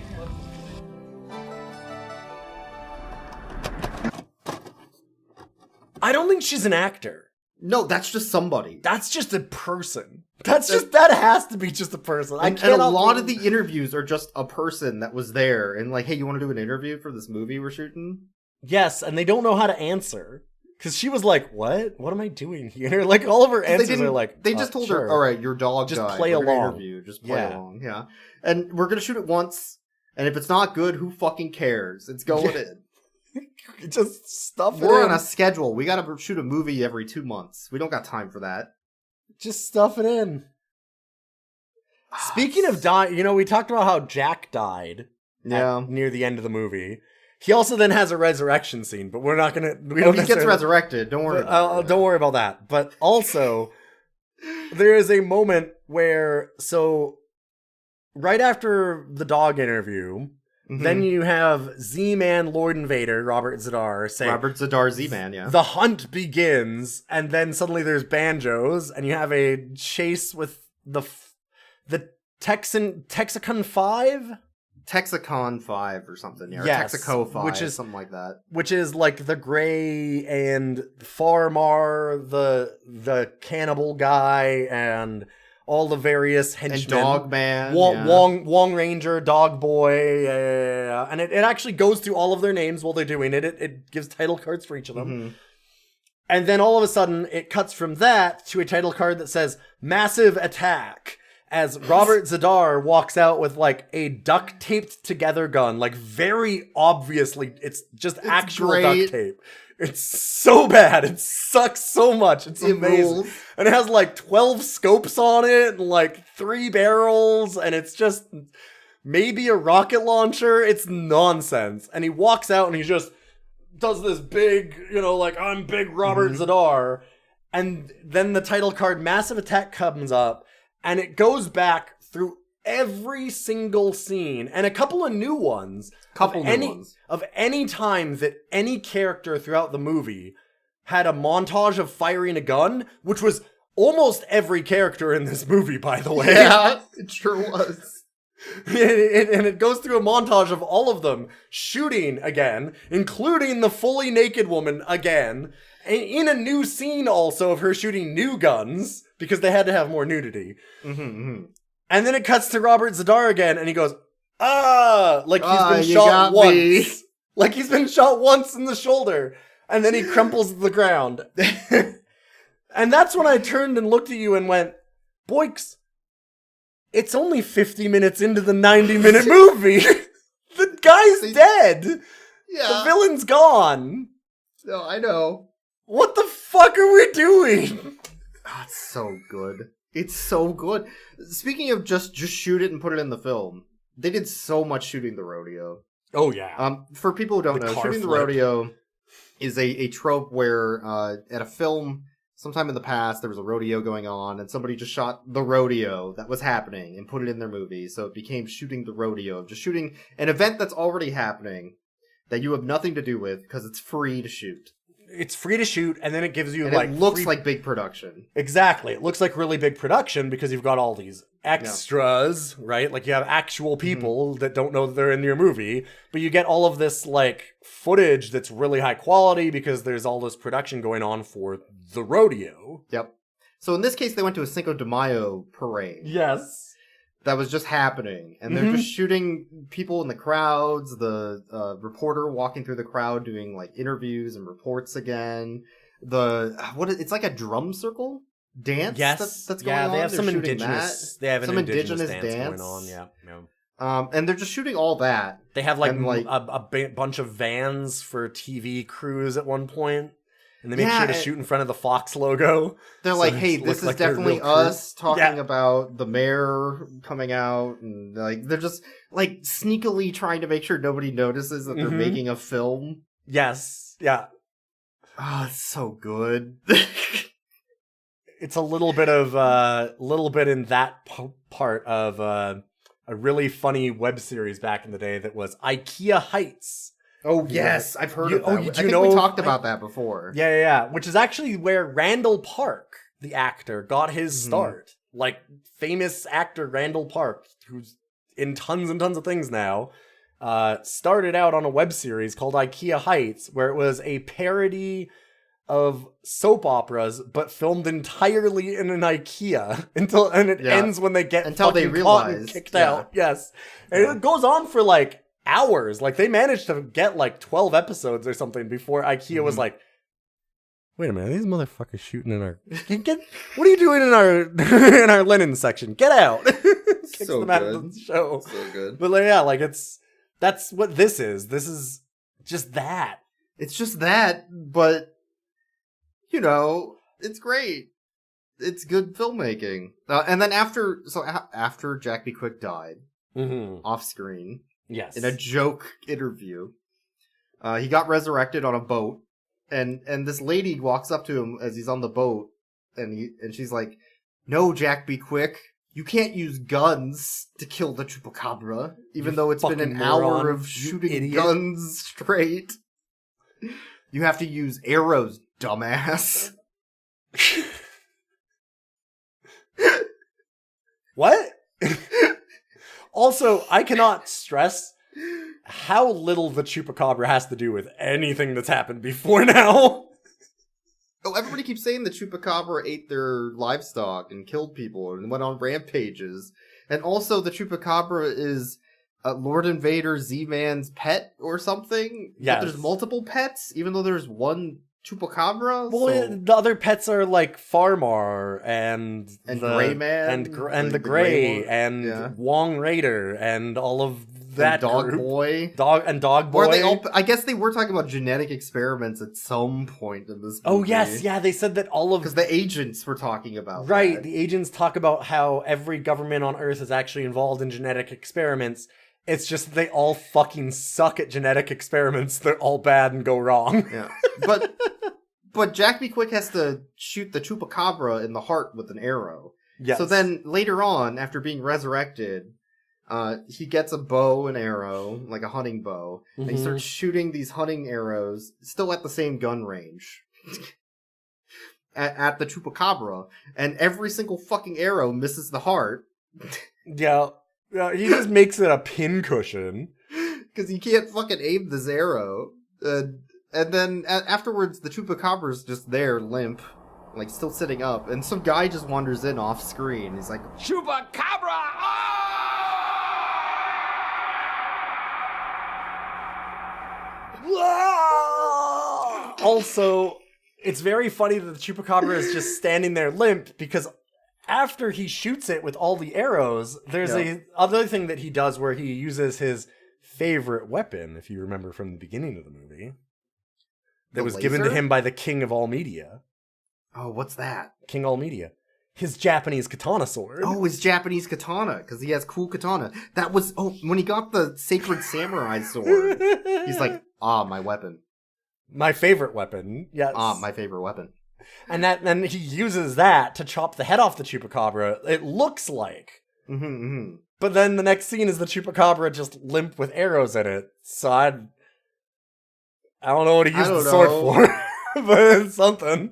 I don't think she's an actor.
No, that's just somebody.
That's just a person. That has to be just a person.
And a lot of the interviews are just a person that was there and like, "Hey, you want to do an interview for this movie we're shooting?"
Yes, and they don't know how to answer. Because she was like, what? What am I doing here? Like, all of her answers are like,
they just told her, "All right, your dog
just
died.
play
We're gonna
along.
interview. Just play along." Yeah. And we're going to shoot it once, and if it's not good, who fucking cares? It's going in.
Just stuff it
We're
in.
on a schedule. We gotta shoot a movie every 2 months. We don't got time for that.
Just stuff it in. Speaking of dying, we talked about how Jack died near the end of the movie. He also then has a resurrection scene, but we're not gonna.
He gets resurrected. Don't worry.
Don't worry about that. But also, there is a moment where right after the dog interview, then you have Z-Man Lord Invader, Robert Zadar, say...
Robert Zadar Z-Man, yeah.
The hunt begins, and then suddenly there's banjos, and you have a chase with the Texicon 5?
Texicon 5 or something, yeah.
Yes,
or Texaco 5,
which is,
something like that.
Which is like the Grey and Farmar, the cannibal guy, and... all the various henchmen.
And Dogman.
Wong Ranger, Dog Boy. And it actually goes through all of their names while they're doing it. It gives title cards for each of them. Mm-hmm. And then all of a sudden, it cuts from that to a title card that says, Massive Attack. As Robert Zadar walks out with like a duct-taped together gun. Like very obviously, it's actual
great.
duct tape. It's so bad. It sucks so much. It's amazing.
Rules.
And it has like 12 scopes on it and like 3 barrels. And it's just maybe a rocket launcher. It's nonsense. And he walks out and he just does this big, like I'm big Robert Zadar. And then the title card Massive Attack comes up and it goes back through every single scene and a couple of new ones. Of any time that any character throughout the movie had a montage of firing a gun, which was almost every character in this movie, by the way.
Yeah, it sure was.
And it goes through a montage of all of them shooting again, including the fully naked woman again, and in a new scene also of her shooting new guns, because they had to have more nudity. And then it cuts to Robert Zadar again, and he goes, like he's been shot once. Me. Like he's been shot once in the shoulder. And then he crumples to the ground. And that's when I turned and looked at you and went, Boykes, it's only 50 minutes into the 90-minute movie. The guy's dead.
Yeah.
The villain's gone.
No, I know.
What the fuck are we doing?
Oh, it's so good. It's so good. Speaking of just shoot it and put it in the film, they did so much shooting the rodeo.
Oh, yeah.
For people who don't know, shooting the rodeo is a trope where at a film, sometime in the past, there was a rodeo going on, and somebody just shot the rodeo that was happening and put it in their movie. So it became shooting the rodeo, just shooting an event that's already happening that you have nothing to do with because it's free to shoot.
It's free to shoot, and then it gives you
and it looks like big production.
Exactly. It looks like really big production because you've got all these extras, right? Like you have actual people that don't know that they're in your movie, but you get all of this like footage that's really high quality because there's all this production going on for the rodeo.
Yep. So in this case, they went to a Cinco de Mayo parade.
Yes.
That was just happening, and they're just shooting people in the crowds, the reporter walking through the crowd doing like interviews and reports again. It's like a drum circle dance that's going on.
They have some indigenous dance going on, yeah.
And they're just shooting all that.
They have like a bunch of vans for TV crews at one point. And they make sure to shoot in front of the Fox logo.
They're like, hey, this is definitely us talking about the mayor coming out. And like they're just like sneakily trying to make sure nobody notices that they're making a film.
Yes. Yeah.
Oh, it's so good.
It's a little bit in that part of a really funny web series back in the day that was IKEA Heights.
Oh, yes. I've heard of that. I think we talked about that before.
Yeah. Which is actually where Randall Park, the actor, got his start. Like, famous actor Randall Park, who's in tons and tons of things now, started out on a web series called IKEA Heights, where it was a parody of soap operas, but filmed entirely in an IKEA ends when they get
they realize
kicked out. Yes. And it goes on for like hours. Like they managed to get like 12 episodes or something before IKEA was like, wait a minute, these motherfuckers shooting in our what are you doing in our in our linen section? Get out. Kicks them out of the show.
So good.
But like, yeah, like that's what this is. This is just that.
It's just that, but, you know, it's great. It's good filmmaking. And then after Jack B. Quick died, off screen,
yes,
in a joke interview, he got resurrected on a boat, and this lady walks up to him as he's on the boat, and she's like, "No, Jack B. Quick, you can't use guns to kill the Chupacabra, even though it's been an hour of shooting guns straight. You have to use arrows, dumbass."
What? Also, I cannot stress how little the Chupacabra has to do with anything that's happened before now.
Oh, everybody keeps saying the Chupacabra ate their livestock and killed people and went on rampages. And also the Chupacabra is Lord Invader Z-Man's pet or something?
Yes.
But there's multiple pets, even though there's one Chupacabra?
Well, the other pets are like Farmar and
Gray Man
and the Gray and Wong Raider and all of that
and Dog
group.
Boy.
Dog Boy.
Or they all, I guess they were talking about genetic experiments at some point in this movie.
Oh yes, yeah, they said that all of...
Because the agents were talking about
that. The agents talk about how every government on Earth is actually involved in genetic experiments. It's just they all fucking suck at genetic experiments. They're all bad and go wrong.
Yeah. But Jack B. Quick has to shoot the Chupacabra in the heart with an arrow.
Yes.
So then later on, after being resurrected, he gets a bow and arrow, like a hunting bow, and he starts shooting these hunting arrows, still at the same gun range, at the Chupacabra, and every single fucking arrow misses the heart.
Yeah. He just makes it a pincushion.
Because he can't fucking aim this arrow. And then afterwards, the Chupacabra's just there, limp, like still sitting up, and some guy just wanders in off screen. He's like, "Chupacabra!"
Also, it's very funny that the Chupacabra is just standing there limp, because after he shoots it with all the arrows, there's a other thing that he does where he uses his favorite weapon, if you remember from the beginning of the movie, that was given to him by the king of all media.
Oh, what's that?
King all media. His Japanese katana sword.
Oh, his Japanese katana, because he has cool katana. That was, when he got the sacred samurai sword, he's like, my weapon.
My favorite weapon, yes.
My favorite weapon.
And then he uses that to chop the head off the Chupacabra, it looks like. But then the next scene is the Chupacabra just limp with arrows in it. So I don't know what he used the sword for, but it's something.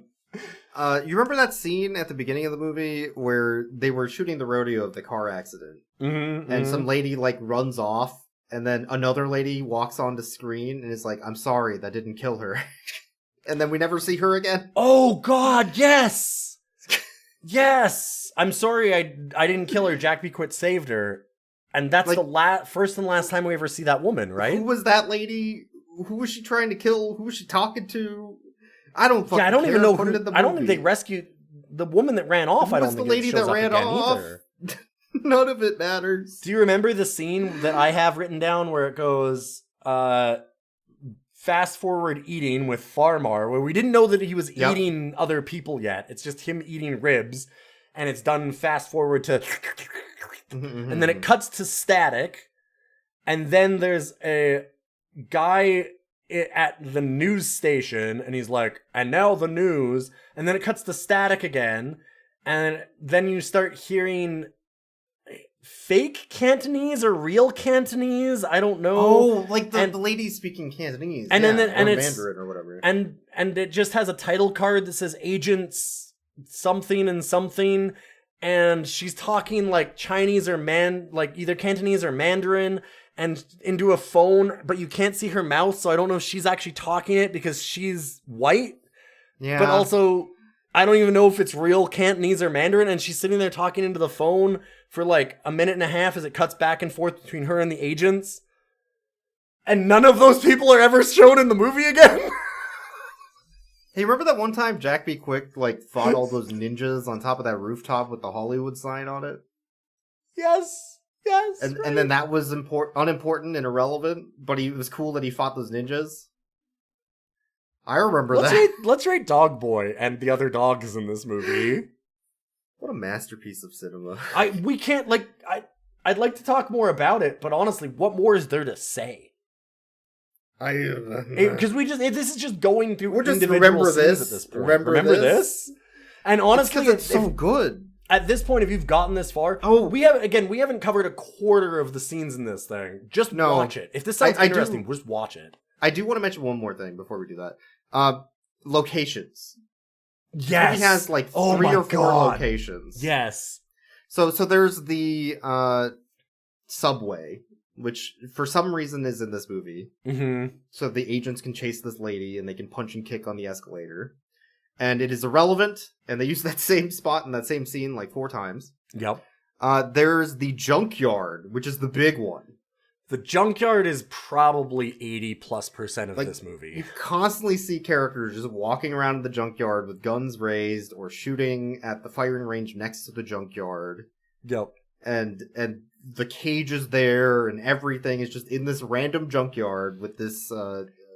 You remember that scene at the beginning of the movie where they were shooting the rodeo of the car accident? And some lady, runs off, and then another lady walks onto screen and is like, "I'm sorry, that didn't kill her." And then we never see her again?
Oh, God, yes! Yes! I'm sorry I didn't kill her. Jack B. Quick saved her. And that's the first and last time we ever see that woman, right?
Who was that lady? Who was she trying to kill? Who was she talking to? I don't fucking
I don't
care.
even know
Put
who.
it in the
I don't
movie.
think they rescued the woman that ran off.
Who
I don't
was
think
the lady
it shows
that
up
ran
again
off?
either.
None of it matters.
Do you remember the scene that I have written down where it goes, fast forward eating with Farmar, where we didn't know that he was eating other people yet. It's just him eating ribs, and it's done fast forward to, and then it cuts to static, and then there's a guy at the news station, and he's like, "And now the news," and then it cuts to static again, and then you start hearing fake Cantonese or real Cantonese, I don't know.
Oh, like the lady speaking Cantonese,
and then
or
it's
Mandarin or whatever.
And it just has a title card that says Agents something and something, and she's talking like Chinese or either Cantonese or Mandarin, and into a phone, but you can't see her mouth, so I don't know if she's actually talking it because she's white.
Yeah.
But also, I don't even know if it's real Cantonese or Mandarin, and she's sitting there talking into the phone for a minute and a half as it cuts back and forth between her and the agents. And none of those people are ever shown in the movie again.
Hey, remember that one time Jack B. Quick, fought all those ninjas on top of that rooftop with the Hollywood sign on it?
Yes.
And then that was unimportant and irrelevant, but it was cool that he fought those ninjas? I remember that.
Let's rate Dog Boy and the other dogs in this movie.
What a masterpiece of cinema.
We can't, like, I'd like to talk more about it, but honestly, what more is there to say? Because this is just going through
We're just
individual
remember
scenes
this.
at this point.
Remember this?
And honestly,
it's so good.
At this point, if you've gotten this far, we haven't covered a quarter of the scenes in this thing. Just watch it. If this sounds interesting, just watch it.
I do want to mention one more thing before we do that. Locations.
Yes.
He has like 3 or 4 locations.
Yes.
So there's the subway, which for some reason is in this movie.
Mm-hmm.
So the agents can chase this lady and they can punch and kick on the escalator. And it is irrelevant, and they use that same spot in that same scene like 4 times.
Yep.
There's the junkyard, which is the big one.
The junkyard is probably 80+% of this movie.
You constantly see characters just walking around the junkyard with guns raised or shooting at the firing range next to the junkyard.
Yep.
And the cage is there, and everything is just in this random junkyard with this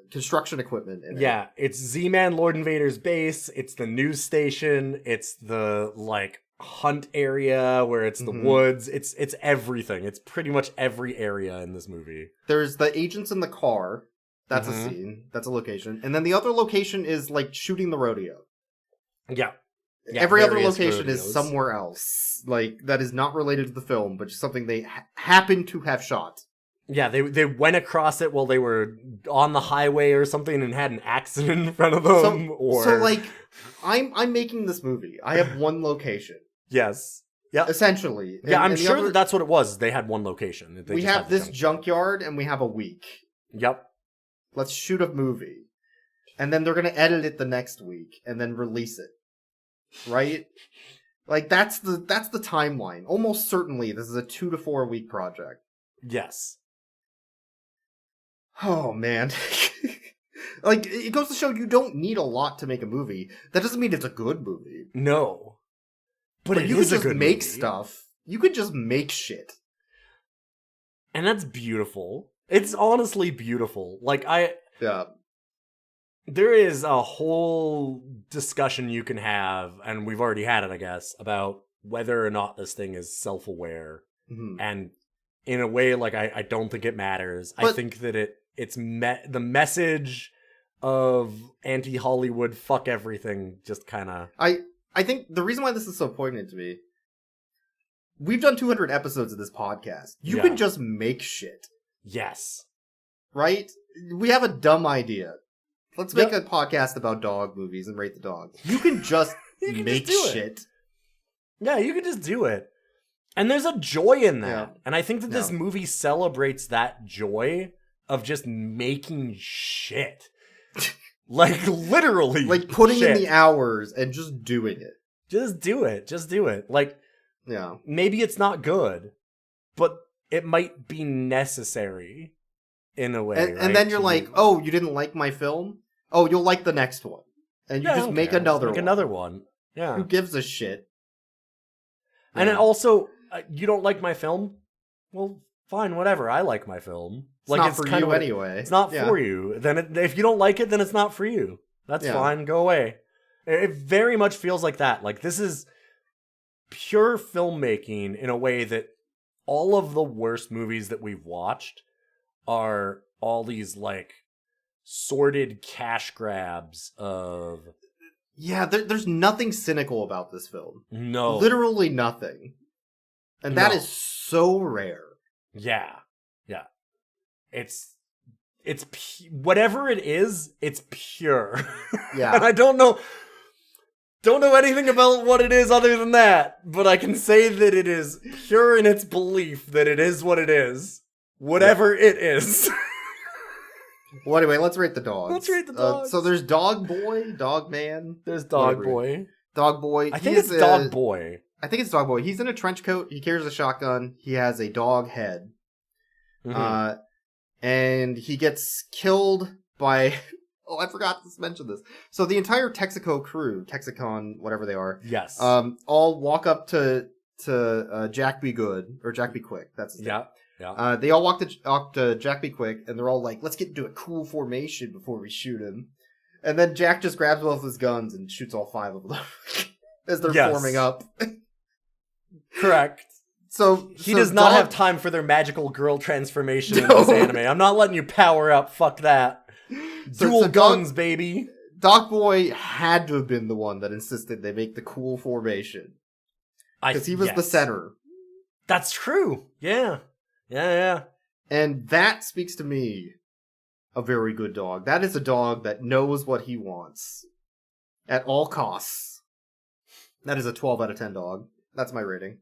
construction equipment in it.
Yeah, it's Z-Man Lord Invader's base, it's the news station, it's the, like, hunt area where it's the woods, it's everything. It's pretty much every area in this movie.
There's the agents in the car. That's a scene. That's a location. And then the other location is, like, shooting the rodeo.
Yeah.
Every other location is somewhere else. Like, that is not related to the film, but just something they happen to have shot.
Yeah, they went across it while they were on the highway or something and had an accident in front of them.
So like, I'm making this movie. I have one location.
Yes. Yeah.
Essentially.
Yeah, I'm sure that's what it was. They had one location.
We have this junkyard and we have a week.
Yep.
Let's shoot a movie. And then they're going to edit it the next week and then release it. Right? Like, that's the timeline. Almost certainly this is a 2 to 4 week project.
Yes.
Oh, man. Like, it goes to show you don't need a lot to make a movie. That doesn't mean it's a good movie.
No. But
you could just make stuff. You could just make shit.
And that's beautiful. It's honestly beautiful. Like,
Yeah.
There is a whole discussion you can have, and we've already had it, I guess, about whether or not this thing is self-aware.
Mm-hmm.
And in a way, like, I don't think it matters. But I think that it's the message of anti-Hollywood, fuck everything, just kind of...
I think the reason why this is so poignant to me, we've done 200 episodes of this podcast. You can just make shit.
Yes.
Right? We have a dumb idea. Let's make a podcast about dog movies and rate the dogs. You can just make shit.
Yeah, you can just do it. And there's a joy in that. Yeah. And I think that this movie celebrates that joy of just making shit. Like, literally.
Like, putting in the hours and just doing it.
Just do it. Just do it. Like, maybe it's not good, but it might be necessary in a way.
And then you're like, oh, you didn't like my film? Oh, you'll like the next one. And you just make another one.
Make another one. Yeah.
Who gives a shit?
And then also, you don't like my film? Well, fine, whatever. I like my film.
It's not for you anyway.
It's not for you. Then if you don't like it, then it's not for you. That's fine. Go away. It very much feels like that. Like, this is pure filmmaking in a way that all of the worst movies that we've watched are all these, like, sordid cash grabs of...
Yeah, there's nothing cynical about this film.
No.
Literally nothing. And that is so rare.
Yeah. Yeah. It's whatever it is, it's pure.
Yeah.
And I don't know anything about what it is other than that, but I can say that it is pure in its belief that it is what it is. Whatever it is.
Well, anyway, let's rate the dogs.
Let's rate the dogs.
So there's Dog Boy, Dog Man.
There's Dog Boy.
Dog Boy.
I think it's Dog Boy.
I think it's Dog Boy. He's in a trench coat. He carries a shotgun. He has a dog head. Mm-hmm. And he gets killed by... Oh, I forgot to mention this. So the entire Texaco crew, Texacon, whatever they are,
yes,
all walk up to Jack Be Good, or Jack Be Quick. That's his name. Yeah. They all walk to Jack Be Quick, and they're all like, let's get into a cool formation before we shoot him. And then Jack just grabs both his guns and shoots all 5 of them as they're
Yes.
forming up.
Correct.
So
he does not have time for their magical girl transformation in this anime. I'm not letting you power up. Fuck that. Dual guns, baby.
Doc Boy had to have been the one that insisted they make the cool formation. Because he was the center.
That's true. Yeah. Yeah.
And that speaks to me a very good dog. That is a dog that knows what he wants at all costs. That is a 12 out of 10 dog. That's my rating.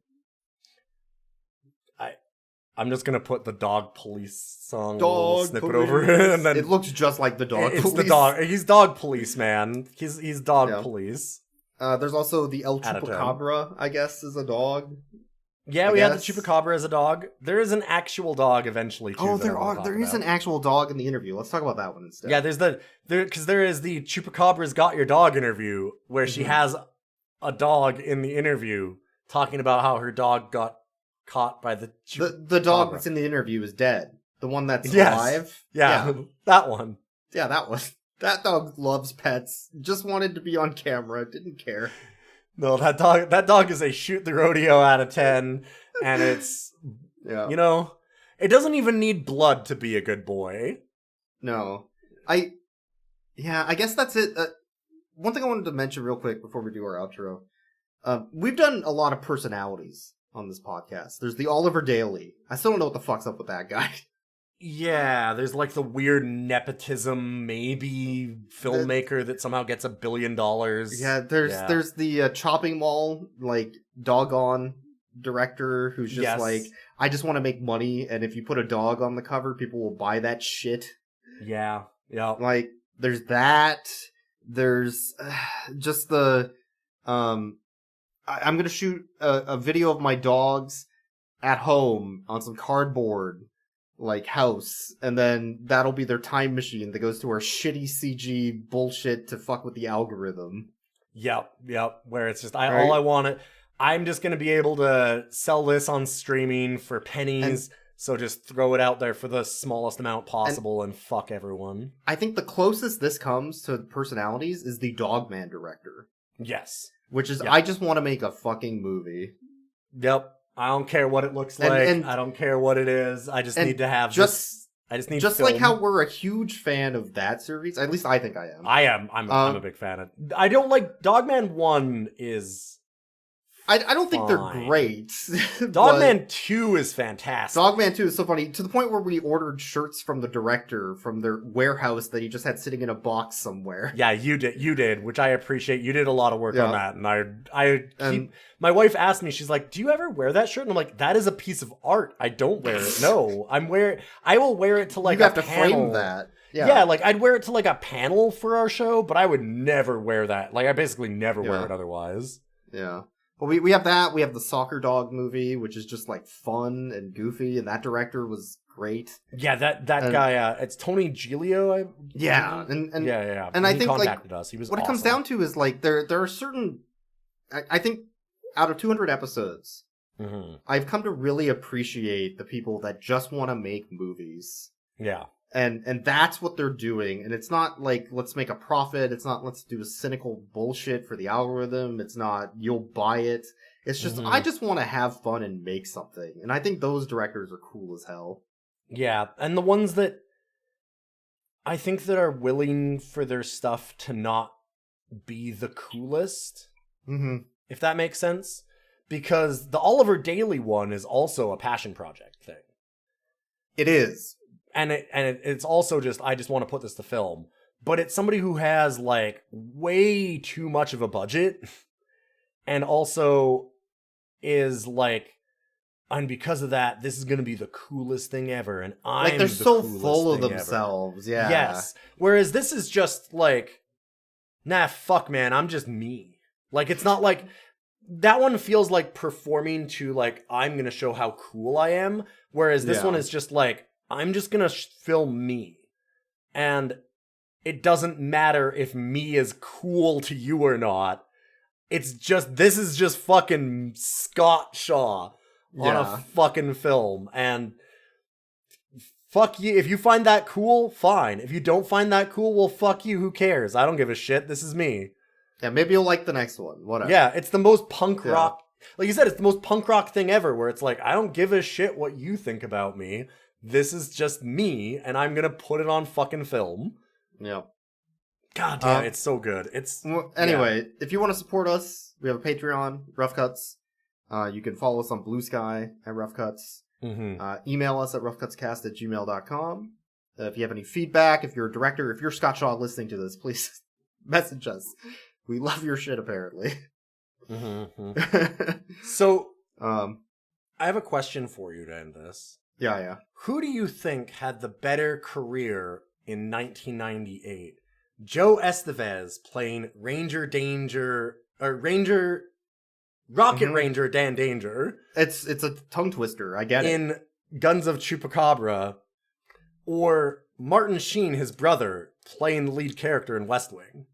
I'm just gonna put the dog police song
Dog
snippet
police.
over it, and then
it looks just like the dog
it's
police.
the dog. He's dog police, man. He's dog police.
There's also the El Chupacabra, I guess, is a dog.
Yeah, we had the Chupacabra as a dog. There is an actual dog eventually, too.
Oh, there is an actual dog in the interview. Let's talk about that one instead.
Yeah, there is the Chupacabra's Got Your Dog interview where she has a dog in the interview talking about how her dog got caught by the Chupacabra.
The dog that's in the interview is dead. The one that's alive.
Yeah, that one.
Yeah, that one. That dog loves pets. Just wanted to be on camera. Didn't care.
No, that dog is a shoot the rodeo out of 10, and it's it doesn't even need blood to be a good boy.
No. I guess that's it. One thing I wanted to mention real quick before we do our outro. We've done a lot of personalities on this podcast. There's the Oliver Daly. I still don't know what the fuck's up with that guy.
Yeah, there's like the weird nepotism, maybe filmmaker that somehow gets $1 billion.
Yeah, there's the Chopping Mall, like, doggone director who's just like, I just want to make money, and if you put a dog on the cover, people will buy that shit.
Yeah.
Like, there's that. There's just the, I'm gonna shoot a video of my dogs at home on some cardboard, like, house, and then that'll be their time machine that goes to our shitty CG bullshit to fuck with the algorithm.
Yep, where it's just, all I want it, I'm just gonna be able to sell this on streaming for pennies, so just throw it out there for the smallest amount possible and fuck everyone.
I think the closest this comes to personalities is the Dogman director.
Yes.
Which is, I just want to make a fucking movie.
Yep. I don't care what it looks like. I don't care what it is. I just need to have I just need
just
film.
like how we're a huge fan of that series. At least I think I am.
I am. I'm a big fan of. I don't like Dogman 1 is.
I don't think they're great.
Dogman 2 is fantastic.
Dogman 2 is so funny, to the point where we ordered shirts from the director from their warehouse that he just had sitting in a box somewhere.
Yeah, you did, which I appreciate. You did a lot of work on that, and my wife asked me, she's like, "Do you ever wear that shirt?" And I'm like, "That is a piece of art. I don't wear it. No, I will wear it to like
you have
a
to
panel.
frame that.
Yeah, like I'd wear it to like a panel for our show, but I would never wear that. Like I basically never wear it otherwise.
Yeah. Well, we have that. We have the Soccer Dog movie, which is just like fun and goofy, and that director was great.
Yeah, that guy. It's Tony Giglio.
And
I think contacted us. He was
what
awesome.
It comes down to is like there are certain. I think out of 200 episodes, I've come to really appreciate the people that just want to make movies.
Yeah.
And that's what they're doing. And it's not like, let's make a profit. It's not, let's do a cynical bullshit for the algorithm. It's not, you'll buy it. It's just, I just want to have fun and make something. And I think those directors are cool as hell.
Yeah. And the ones that I think that are willing for their stuff to not be the coolest, if that makes sense. Because the Oliver Daly one is also a passion project thing.
It is.
And it's also just, I just want to put this to film. But it's somebody who has, like, way too much of a budget. And also is, like, and because of that, this is going to be the coolest thing ever. And I'm
like, they're
the
so
coolest
full of
thing
themselves.
ever.
Yeah.
Yes. Whereas this is just, like, nah, fuck, man, I'm just me. Like, it's not like... That one feels like performing to, like, I'm going to show how cool I am. Whereas this one is just, like... I'm just gonna film me. And it doesn't matter if me is cool to you or not. It's just, this is just fucking Scott Shaw on a fucking film. And Fuck you. If you find that cool, fine. If you don't find that cool, well, fuck you. Who cares? I don't give a shit. This is me.
Yeah, maybe you'll like the next one. Whatever.
Yeah, it's the most punk rock. Like you said, it's the most punk rock thing ever, where it's like, I don't give a shit what you think about me. This is just me, and I'm gonna put it on fucking film.
Yeah.
God damn, it's so good.
Anyway, if you want to support us, we have a Patreon, Rough Cuts. You can follow us on Blue Sky at Rough Cuts. Email us at roughcutscast@gmail.com. If you have any feedback, if you're a director, if you're Scott Shaw listening to this, please message us. We love your shit, apparently.
So, I have a question for you to end this.
Yeah.
Who do you think had the better career in 1998? Joe Estevez playing Rocket Ranger Dan Danger.
It's a tongue twister, I get it.
In Guns of Chupacabra, or Martin Sheen, his brother, playing the lead character in West Wing.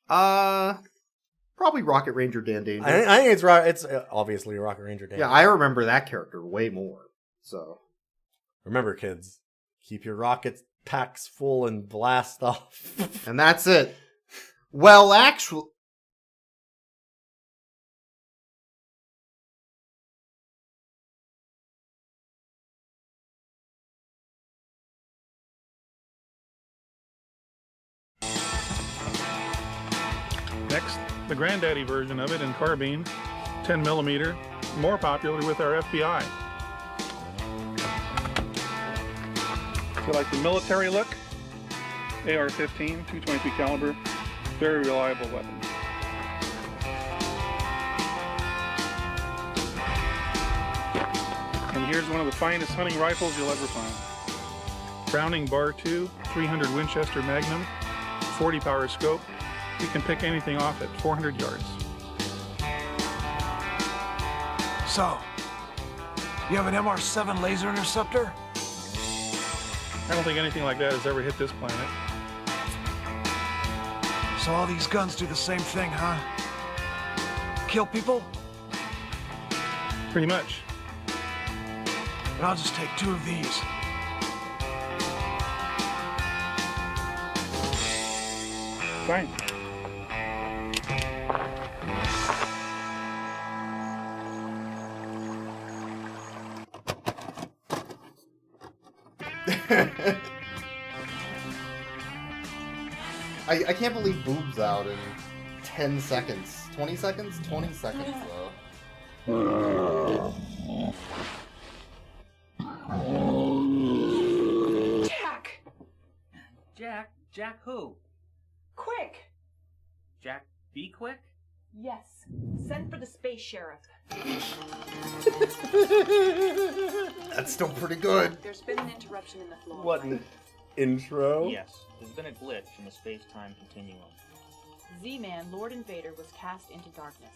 Probably Rocket Ranger Dan Danger.
I think it's obviously Rocket Ranger Dan.
Yeah, I remember that character way more. So
remember, kids, keep your rocket packs full and blast off.
And that's it. Well, actually.
Next, the granddaddy version of it in carbine, 10mm, more popular with our FBI. If you like the military look, AR-15, 223 caliber, very reliable weapon. And here's one of the finest hunting rifles you'll ever find. Browning Bar 2, 300 Winchester Magnum, 40 power scope. You can pick anything off at 400 yards.
So, you have an MR7 laser interceptor?
I don't think anything like that has ever hit this planet.
So all these guns do the same thing, huh? Kill people?
Pretty much.
But I'll just take 2 of these.
Fine.
I can't believe boobs out in 10 seconds. 20 seconds? 20 seconds, though.
Jack who?
Quick!
Jack be quick?
Yes. Send for the space sheriff.
That's still pretty good.
There's been an interruption in the flow.
What an intro?
Yes, there's been a glitch in the space-time continuum.
Z-Man, Lord Invader, was cast into darkness.